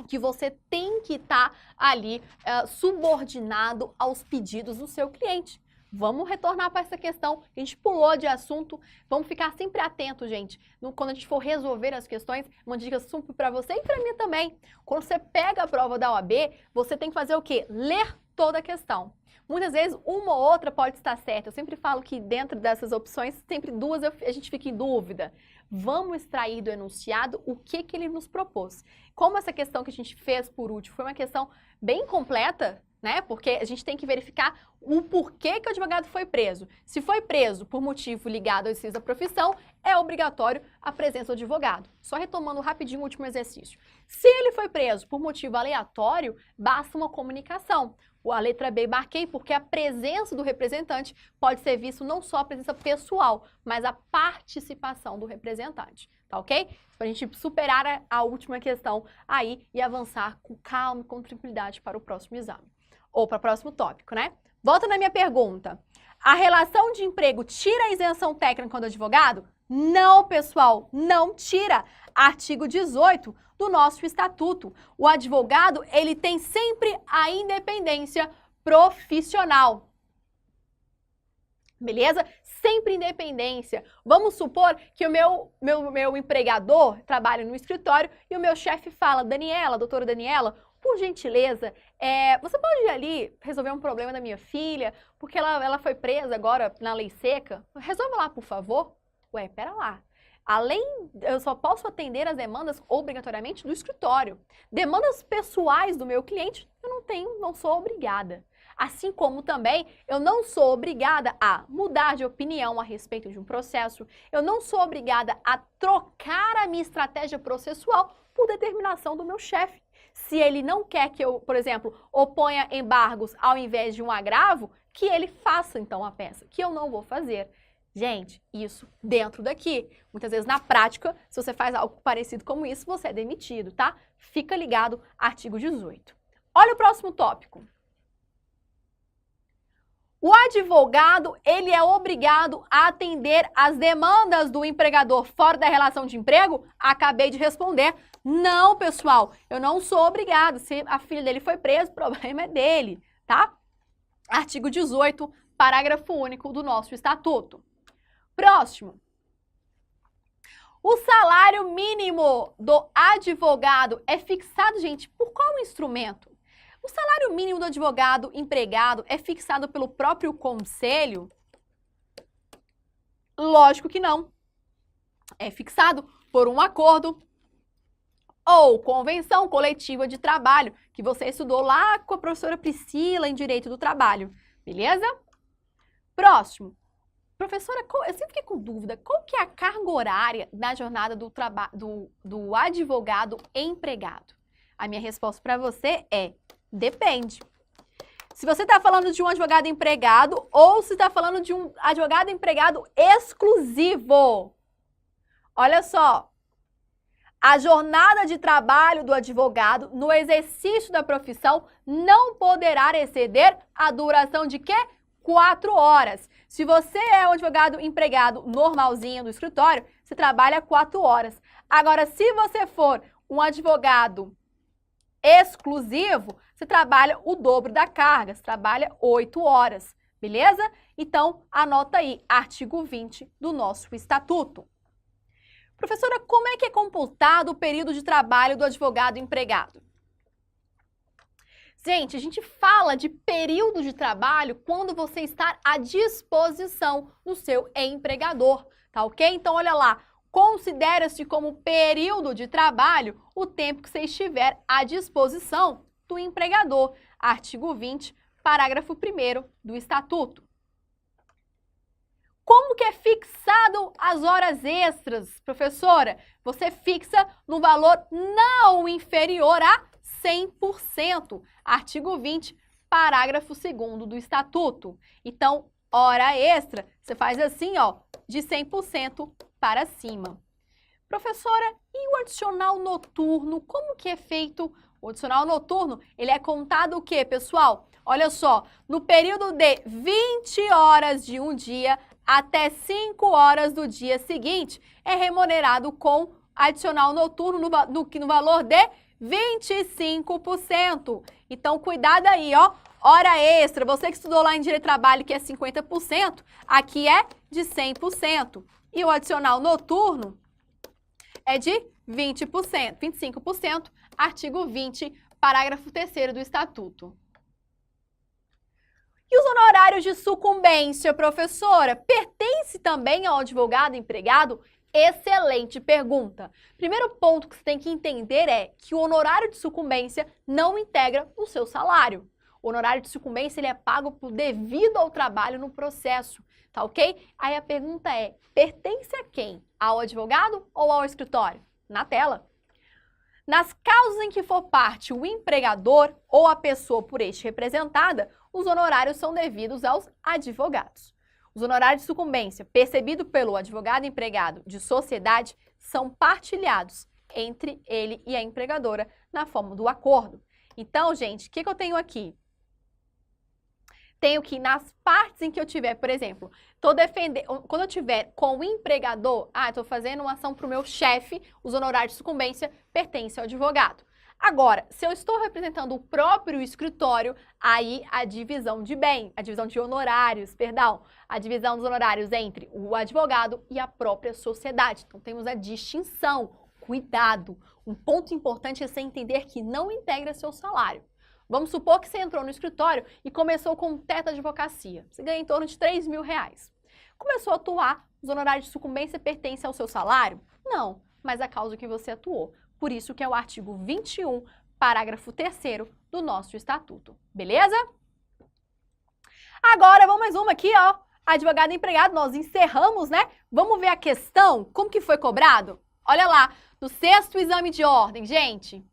Que você tem que estar ali subordinado aos pedidos do seu cliente. Vamos retornar para essa questão. A gente pulou de assunto. Vamos ficar sempre atento, gente. Quando a gente for resolver as questões, uma dica super para você e para mim também. Quando você pega a prova da OAB, você tem que fazer o quê? Ler toda a questão. Muitas vezes, uma ou outra pode estar certa. Eu sempre falo que dentro dessas opções, sempre duas a gente fica em dúvida. Vamos extrair do enunciado o que ele nos propôs. Como essa questão que a gente fez por último foi uma questão bem completa, né? Porque a gente tem que verificar o porquê que o advogado foi preso. Se foi preso por motivo ligado ao exercício da profissão, é obrigatório a presença do advogado. Só retomando rapidinho o último exercício. Se ele foi preso por motivo aleatório, basta uma comunicação. A letra B marquei porque a presença do representante pode ser visto não só a presença pessoal, mas a participação do representante, tá ok? Para a gente superar a última questão aí e avançar com calma e com tranquilidade para o próximo exame. Ou para o próximo tópico, né? Volta na minha pergunta. A relação de emprego tira a isenção técnica do advogado? Não, pessoal, não tira. Artigo 18 do nosso estatuto. O advogado, ele tem sempre a independência profissional. Beleza? Sempre independência. Vamos supor que o meu empregador trabalha no escritório e o meu chefe fala, Daniela, doutora Daniela, por gentileza, você pode ir ali resolver um problema da minha filha, porque ela foi presa agora na lei seca? Resolva lá, por favor. Ué, pera lá. Eu só posso atender as demandas obrigatoriamente do escritório. Demandas pessoais do meu cliente, eu não sou obrigada. Assim como também eu não sou obrigada a mudar de opinião a respeito de um processo, eu não sou obrigada a trocar a minha estratégia processual por determinação do meu chefe. Se ele não quer que eu, por exemplo, oponha embargos ao invés de um agravo, que ele faça então a peça, que eu não vou fazer. Gente, isso dentro daqui. Muitas vezes na prática, se você faz algo parecido como isso, você é demitido, tá? Fica ligado, artigo 18. Olha o próximo tópico. O advogado, ele é obrigado a atender às demandas do empregador fora da relação de emprego? Acabei de responder. Não, pessoal, eu não sou obrigado. Se a filha dele foi presa, o problema é dele, tá? Artigo 18, parágrafo único do nosso estatuto. Próximo. O salário mínimo do advogado é fixado, gente, por qual instrumento? O salário mínimo do advogado empregado é fixado pelo próprio conselho? Lógico que não. É fixado por um acordo ou convenção coletiva de trabalho, que você estudou lá com a professora Priscila em Direito do Trabalho. Beleza? Próximo. Professora, eu sempre fiquei com dúvida, qual que é a carga horária da jornada do advogado empregado? A minha resposta para você é, depende. Se você está falando de um advogado empregado ou se está falando de um advogado empregado exclusivo. Olha só. A jornada de trabalho do advogado no exercício da profissão não poderá exceder a duração de quê? 4 horas. Se você é um advogado empregado normalzinho do escritório, você trabalha 4 horas. Agora, se você for um advogado exclusivo, você trabalha o dobro da carga, você trabalha 8 horas, beleza? Então, anota aí, artigo 20 do nosso estatuto. Professora, como é que é computado o período de trabalho do advogado empregado? Gente, a gente fala de período de trabalho quando você está à disposição do seu empregador, tá ok? Então, olha lá, considera-se como período de trabalho o tempo que você estiver à disposição do empregador. Artigo 20, parágrafo 1º do Estatuto. Como que é fixado as horas extras, professora? Você fixa no valor não inferior a 100%. Artigo 20, parágrafo 2º do Estatuto. Então, hora extra, você faz assim, ó, de 100% para cima. Professora, e o adicional noturno, como que é feito? O adicional noturno, ele é contado o quê, pessoal? Olha só, no período de 20 horas de um dia até 5 horas do dia seguinte, é remunerado com adicional noturno no valor de 25%. Então, cuidado aí, ó. Hora extra, você que estudou lá em Direito do Trabalho que é 50%, aqui é de 100%. E o adicional noturno é de 20%, 25%, artigo 20, parágrafo 3º do Estatuto. E os honorários de sucumbência, professora, pertence também ao advogado empregado? Excelente pergunta. Primeiro ponto que você tem que entender é que o honorário de sucumbência não integra o seu salário. O honorário de sucumbência ele é pago por devido ao trabalho no processo, tá ok? Aí a pergunta é, pertence a quem? Ao advogado ou ao escritório? Na tela. Nas causas em que for parte o empregador ou a pessoa por este representada, os honorários são devidos aos advogados. Os honorários de sucumbência percebidos pelo advogado empregado de sociedade são partilhados entre ele e a empregadora na forma do acordo. Então, gente, o que eu tenho aqui? Tenho que, nas partes em que eu tiver, por exemplo, quando eu tiver com o empregador, estou fazendo uma ação para o meu chefe, os honorários de sucumbência pertencem ao advogado. Agora, se eu estou representando o próprio escritório, aí a divisão de a divisão de honorários, a divisão dos honorários entre o advogado e a própria sociedade. Então, temos a distinção. Cuidado! Um ponto importante é você entender que não integra seu salário. Vamos supor que você entrou no escritório e começou com teto de advocacia. Você ganha em torno de R$3.000. Começou a atuar, os honorários de sucumbência pertencem ao seu salário? Não, mas a causa que você atuou. Por isso que é o artigo 21, parágrafo 3º do nosso estatuto. Beleza? Agora, vamos mais uma aqui, ó. Advogado e empregado, nós encerramos, né? Vamos ver a questão, como que foi cobrado? Olha lá, no 6º exame de ordem, gente.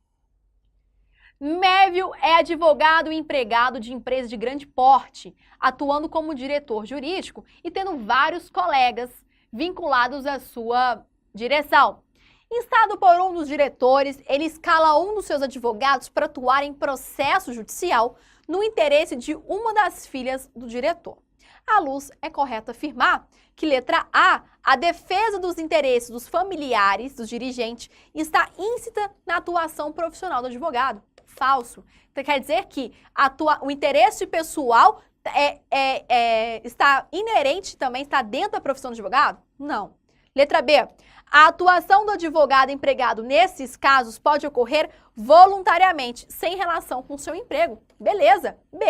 Mévio é advogado e empregado de empresa de grande porte, atuando como diretor jurídico e tendo vários colegas vinculados à sua direção. Instado por um dos diretores, ele escala um dos seus advogados para atuar em processo judicial no interesse de uma das filhas do diretor. À luz, é correto afirmar que, letra A defesa dos interesses dos familiares dos dirigentes está íncita na atuação profissional do advogado. Falso. Então, quer dizer que o interesse pessoal está inerente também, está dentro da profissão do advogado? Não. Letra B. A atuação do advogado empregado nesses casos pode ocorrer voluntariamente, sem relação com o seu emprego. Beleza. B.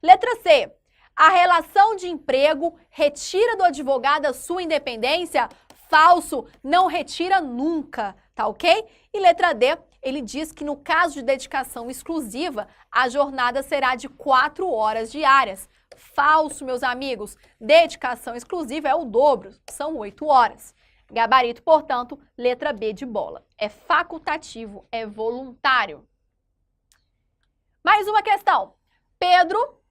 Letra C. A relação de emprego retira do advogado a sua independência? Falso. Não retira nunca, tá ok? E letra D. Ele diz que no caso de dedicação exclusiva, a jornada será de 4 horas diárias. Falso, meus amigos. Dedicação exclusiva é o dobro, são 8 horas. Gabarito, portanto, letra B de bola. É facultativo, é voluntário. Mais uma questão. Pedro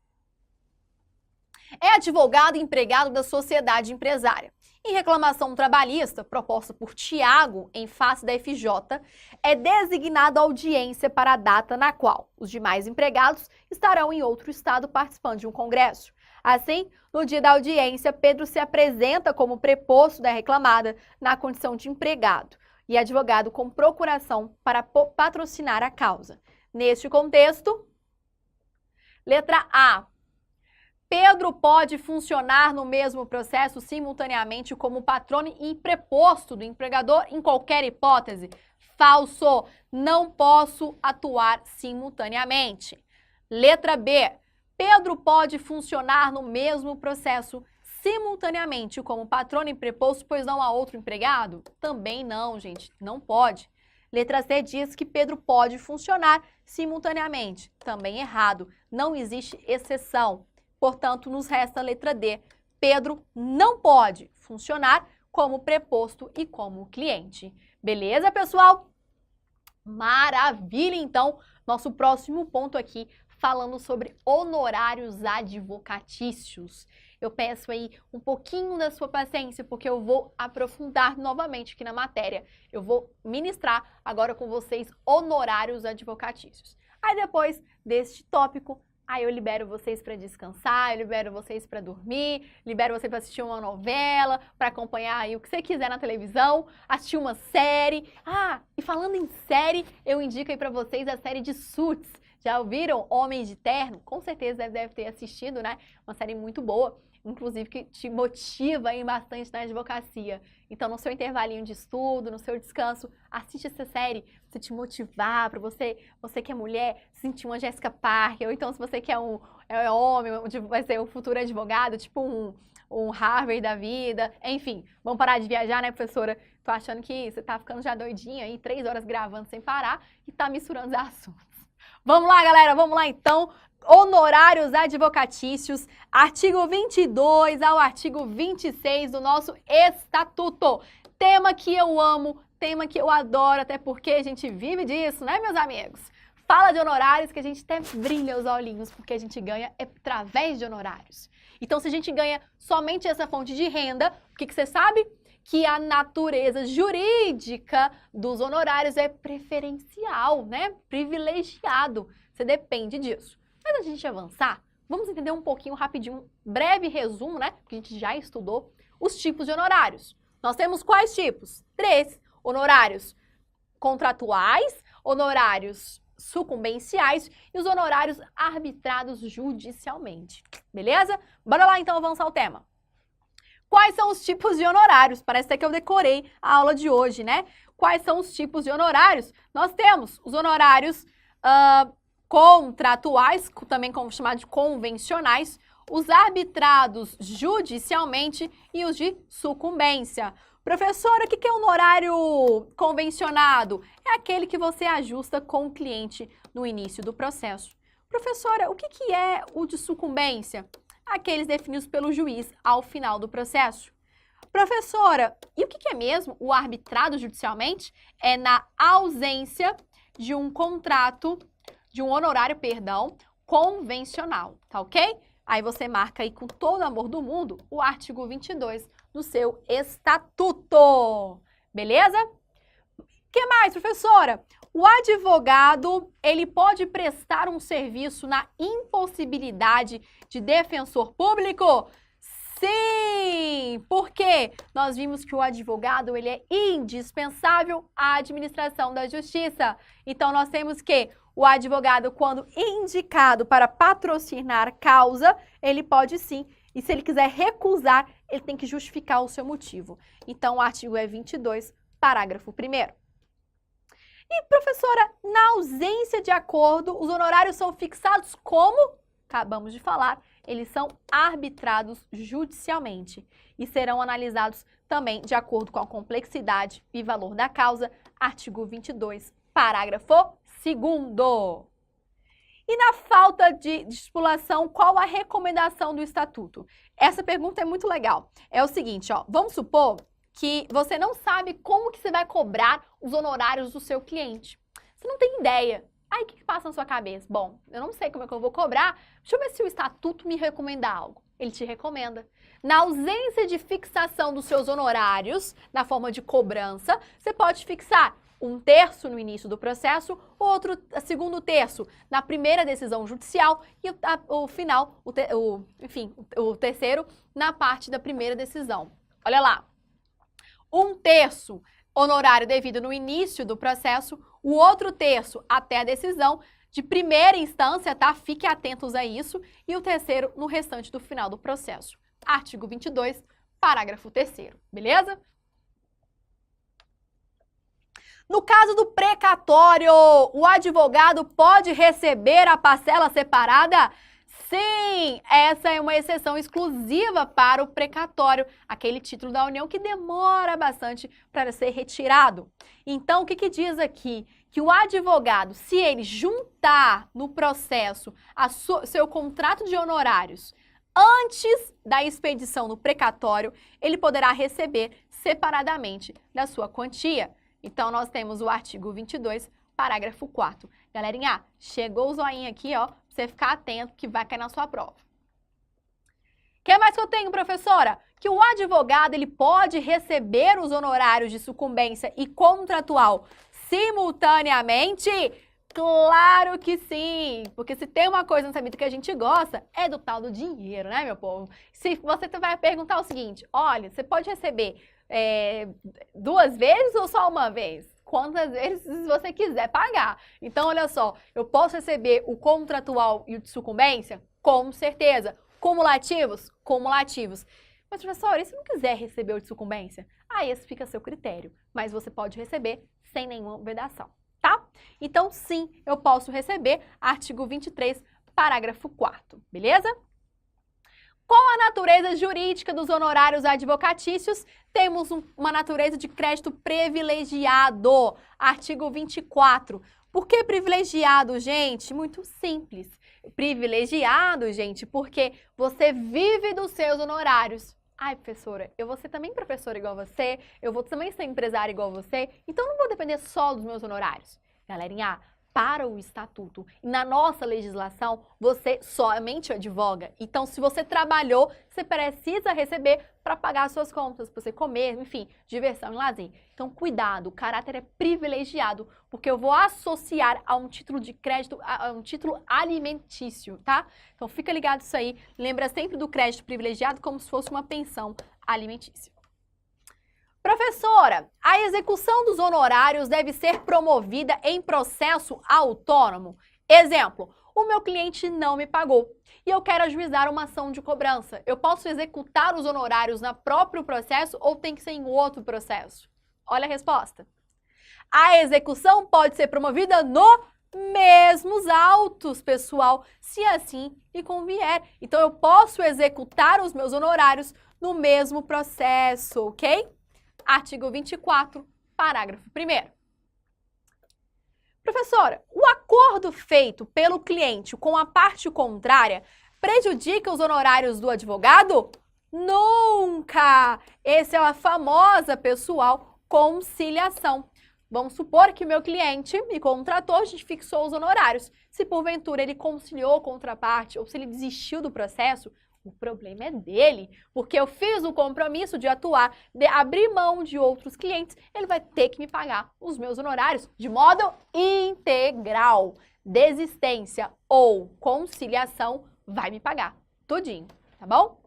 é advogado e empregado da sociedade empresária. Em reclamação trabalhista, proposta por Tiago em face da FJ, é designada audiência para a data na qual os demais empregados estarão em outro estado participando de um congresso. Assim, no dia da audiência, Pedro se apresenta como preposto da reclamada na condição de empregado e advogado com procuração para patrocinar a causa. Neste contexto, letra A. Pedro pode funcionar no mesmo processo simultaneamente como patrono e preposto do empregador em qualquer hipótese. Falso. Não posso atuar simultaneamente. Letra B. Pedro pode funcionar no mesmo processo simultaneamente como patrono e preposto, pois não há outro empregado? Também não, gente. Não pode. Letra C diz que Pedro pode funcionar simultaneamente. Também errado. Não existe exceção. Portanto, nos resta a letra D. Pedro não pode funcionar como preposto e como cliente. Beleza, pessoal? Maravilha, então. Nosso próximo ponto aqui, falando sobre honorários advocatícios. Eu peço aí um pouquinho da sua paciência, porque eu vou aprofundar novamente aqui na matéria. Eu vou ministrar agora com vocês honorários advocatícios. Aí depois deste tópico, aí eu libero vocês para descansar, eu libero vocês para dormir, libero você para assistir uma novela, para acompanhar aí o que você quiser na televisão, assistir uma série. Ah, e falando em série, eu indico aí para vocês a série de Suits. Já ouviram Homens de Terno? Com certeza deve ter assistido, né? Uma série muito boa, inclusive que te motiva aí bastante na advocacia. Então, no seu intervalinho de estudo, no seu descanso, assiste essa série, pra você te motivar, para você que é mulher, sentir uma Jessica Parker, ou então se você que é homem, vai ser o futuro advogado, tipo um Harvard da vida, enfim, vamos parar de viajar, né, professora? Tô achando que você tá ficando já doidinha aí, 3 horas gravando sem parar e tá misturando os assuntos. Vamos lá, galera, vamos lá então. Honorários advocatícios, artigo 22 ao artigo 26 do nosso Estatuto. Tema que eu amo, tema que eu adoro, até porque a gente vive disso, né, meus amigos? Fala de honorários que a gente até brilha os olhinhos, porque a gente ganha através de honorários. Então, se a gente ganha somente essa fonte de renda, o que você sabe? Que a natureza jurídica dos honorários é preferencial, né? Privilegiado. Você depende disso. Mas antes de a gente avançar, vamos entender um pouquinho rapidinho, um breve resumo, né? Porque a gente já estudou os tipos de honorários. Nós temos quais tipos? 3. Honorários contratuais, honorários sucumbenciais e os honorários arbitrados judicialmente. Beleza? Bora lá então avançar o tema. Quais são os tipos de honorários? Parece até que eu decorei a aula de hoje, né? Quais são os tipos de honorários? Nós temos os honorários contratuais, também chamados de convencionais, os arbitrados judicialmente e os de sucumbência. Professora, o que é um honorário convencionado? É aquele que você ajusta com o cliente no início do processo. Professora, o que é o de sucumbência? Aqueles definidos pelo juiz ao final do processo. Professora, e o que é mesmo o arbitrado judicialmente? É na ausência de um contrato, de um honorário, perdão, convencional, tá ok? Aí você marca aí com todo o amor do mundo o artigo 22 do seu estatuto, beleza? O que mais, professora? O advogado, ele pode prestar um serviço na impossibilidade de defensor público? Sim! Porque nós vimos que o advogado, ele é indispensável à administração da justiça. Então, nós temos que o advogado, quando indicado para patrocinar causa, ele pode sim. E se ele quiser recusar, ele tem que justificar o seu motivo. Então, o artigo é 22, parágrafo 1º. E, professora, na ausência de acordo, os honorários são fixados como? Acabamos de falar, eles são arbitrados judicialmente e serão analisados também de acordo com a complexidade e valor da causa, artigo 22, parágrafo 2º. E na falta de estipulação, qual a recomendação do estatuto? Essa pergunta é muito legal. É o seguinte, ó, vamos supor que você não sabe como que você vai cobrar os honorários do seu cliente. Você não tem ideia. Aí, o que passa na sua cabeça? Bom, eu não sei como é que eu vou cobrar. Deixa eu ver se o estatuto me recomenda algo. ele te recomenda. Na ausência de fixação dos seus honorários, na forma de cobrança, você pode fixar 1/3 no início do processo, segundo terço na primeira decisão judicial e o terceiro na parte da primeira decisão. Olha lá, 1/3 honorário devido no início do processo, o outro terço até a decisão de primeira instância, tá? Fiquem atentos a isso, e o terceiro no restante do final do processo. Artigo 22, parágrafo 3º, beleza? No caso do precatório, o advogado pode receber a parcela separada? Sim, essa é uma exceção exclusiva para o precatório, aquele título da União que demora bastante para ser retirado. Então, o que diz aqui? Que o advogado, se ele juntar no processo seu contrato de honorários antes da expedição do precatório, ele poderá receber separadamente da sua quantia. Então, nós temos o artigo 22, parágrafo 4º. Galerinha, chegou o zoinho aqui, ó, pra você ficar atento que vai cair na sua prova. O que mais que eu tenho, professora? Que o advogado, ele pode receber os honorários de sucumbência e contratual simultaneamente? Claro que sim! Porque se tem uma coisa nessa vida que a gente gosta, é do tal do dinheiro, né, meu povo? Se você vai perguntar o seguinte, olha, você pode receber 2 vezes ou só uma vez? Quantas vezes você quiser pagar. Então, olha só, eu posso receber o contratual e o de sucumbência? Com certeza. Cumulativos? Cumulativos. Mas, professor, e se não quiser receber o de sucumbência? Aí esse fica a seu critério. Mas você pode receber sem nenhuma vedação, tá? Então, sim, eu posso receber artigo 23, parágrafo 4º, beleza? Qual a natureza jurídica dos honorários advocatícios? Temos uma natureza de crédito privilegiado, artigo 24. Por que privilegiado, gente? Muito simples. Privilegiado, gente, porque você vive dos seus honorários. Ai, professora, eu vou ser também professora igual você, eu vou também ser empresária igual você, então não vou depender só dos meus honorários. Galerinha, para o estatuto, na nossa legislação, você somente advoga. Então, se você trabalhou, você precisa receber para pagar as suas contas, para você comer, enfim, diversão e lazer. Então, cuidado, o caráter é privilegiado, porque eu vou associar a um título de crédito, a um título alimentício, tá? Então, fica ligado isso aí. Lembra sempre do crédito privilegiado como se fosse uma pensão alimentícia. Professora, a execução dos honorários deve ser promovida em processo autônomo. Exemplo, o meu cliente não me pagou e eu quero ajuizar uma ação de cobrança. Eu posso executar os honorários no próprio processo ou tem que ser em outro processo? Olha a resposta. A execução pode ser promovida no mesmos autos, pessoal, se assim lhe convier. Então, eu posso executar os meus honorários no mesmo processo, ok? Artigo 24, parágrafo 1º. Professora, o acordo feito pelo cliente com a parte contrária prejudica os honorários do advogado? Nunca! Essa é a famosa, pessoal, conciliação. Vamos supor que o meu cliente me contratou, a gente fixou os honorários. Se porventura ele conciliou contra a parte ou se ele desistiu do processo, o problema é dele, porque eu fiz o compromisso de atuar, de abrir mão de outros clientes, ele vai ter que me pagar os meus honorários de modo integral. Desistência ou conciliação vai me pagar tudinho, tá bom?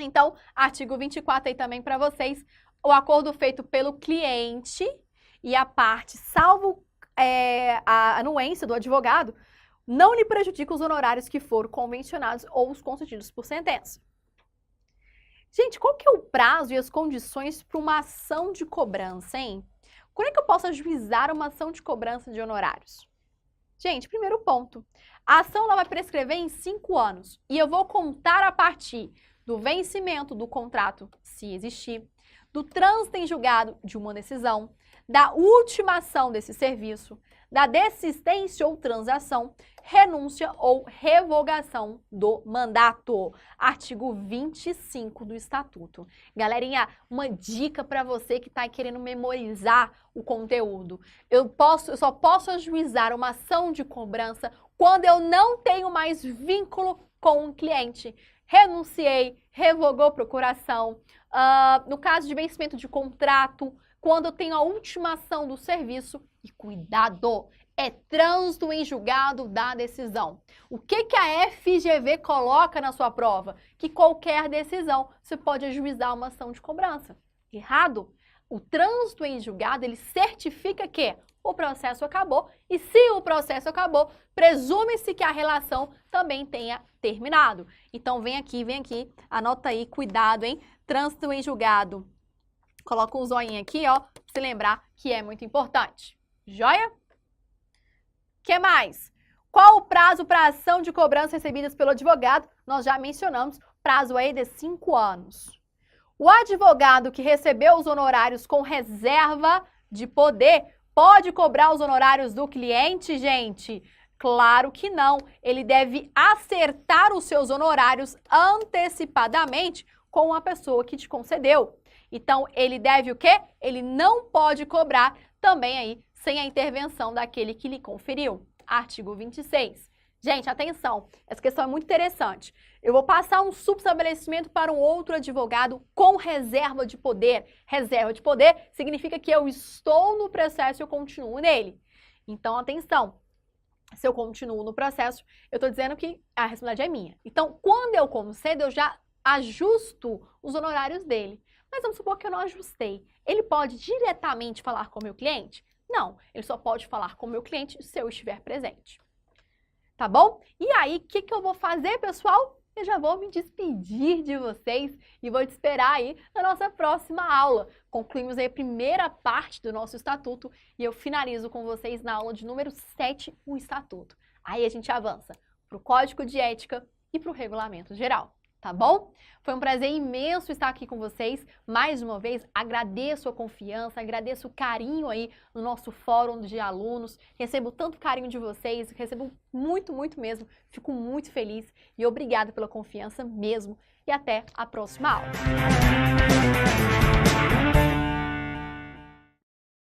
Então, artigo 24 aí também para vocês, o acordo feito pelo cliente e a parte, salvo a anuência do advogado, não lhe prejudica os honorários que foram convencionados ou os concedidos por sentença. Gente, qual que é o prazo e as condições para uma ação de cobrança, hein? Quando é que eu posso ajuizar uma ação de cobrança de honorários? Gente, primeiro ponto, a ação ela vai prescrever em 5 anos e eu vou contar a partir do vencimento do contrato, se existir, do trânsito em julgado de uma decisão, da ultimação desse serviço, da desistência ou transação, renúncia ou revogação do mandato. Artigo 25 do Estatuto. Galerinha, uma dica para você que está querendo memorizar o conteúdo. Eu só posso ajuizar uma ação de cobrança quando eu não tenho mais vínculo com o cliente. renunciei, revogou procuração. No caso de vencimento de contrato, quando eu tenho a ultimação do serviço, e cuidado, é trânsito em julgado da decisão. O que a FGV coloca na sua prova? Que qualquer decisão você pode ajuizar uma ação de cobrança. Errado. O trânsito em julgado, ele certifica que o processo acabou e se o processo acabou, presume-se que a relação também tenha terminado. Então vem aqui, anota aí, cuidado, hein? Trânsito em julgado. Coloca um zoinho aqui, ó, pra você lembrar que é muito importante. Joia? Que mais? Qual o prazo para ação de cobrança recebidas pelo advogado? Nós já mencionamos, prazo aí de 5 anos. O advogado que recebeu os honorários com reserva de poder pode cobrar os honorários do cliente, gente? Claro que não. Ele deve acertar os seus honorários antecipadamente com a pessoa que te concedeu. Então, ele deve o quê? Ele não pode cobrar também aí sem a intervenção daquele que lhe conferiu. Artigo 26. Gente, atenção, essa questão é muito interessante. Eu vou passar um subestabelecimento para um outro advogado com reserva de poder. Reserva de poder significa que eu estou no processo e eu continuo nele. Então, atenção, se eu continuo no processo, eu estou dizendo que a responsabilidade é minha. Então, quando eu concedo, eu já ajusto os honorários dele. Mas vamos supor que eu não ajustei. Ele pode diretamente falar com o meu cliente? Não, ele só pode falar com o meu cliente se eu estiver presente. Tá bom? E aí, o que eu vou fazer, pessoal? Eu já vou me despedir de vocês e vou te esperar aí na nossa próxima aula. Concluímos aí a primeira parte do nosso estatuto e eu finalizo com vocês na aula de número 7, o estatuto. Aí a gente avança para o Código de Ética e para o Regulamento Geral. Tá bom? Foi um prazer imenso estar aqui com vocês. Mais uma vez, agradeço a confiança, agradeço o carinho aí no nosso fórum de alunos. Recebo tanto carinho de vocês, recebo muito, muito mesmo. Fico muito feliz e obrigada pela confiança mesmo. E até a próxima aula.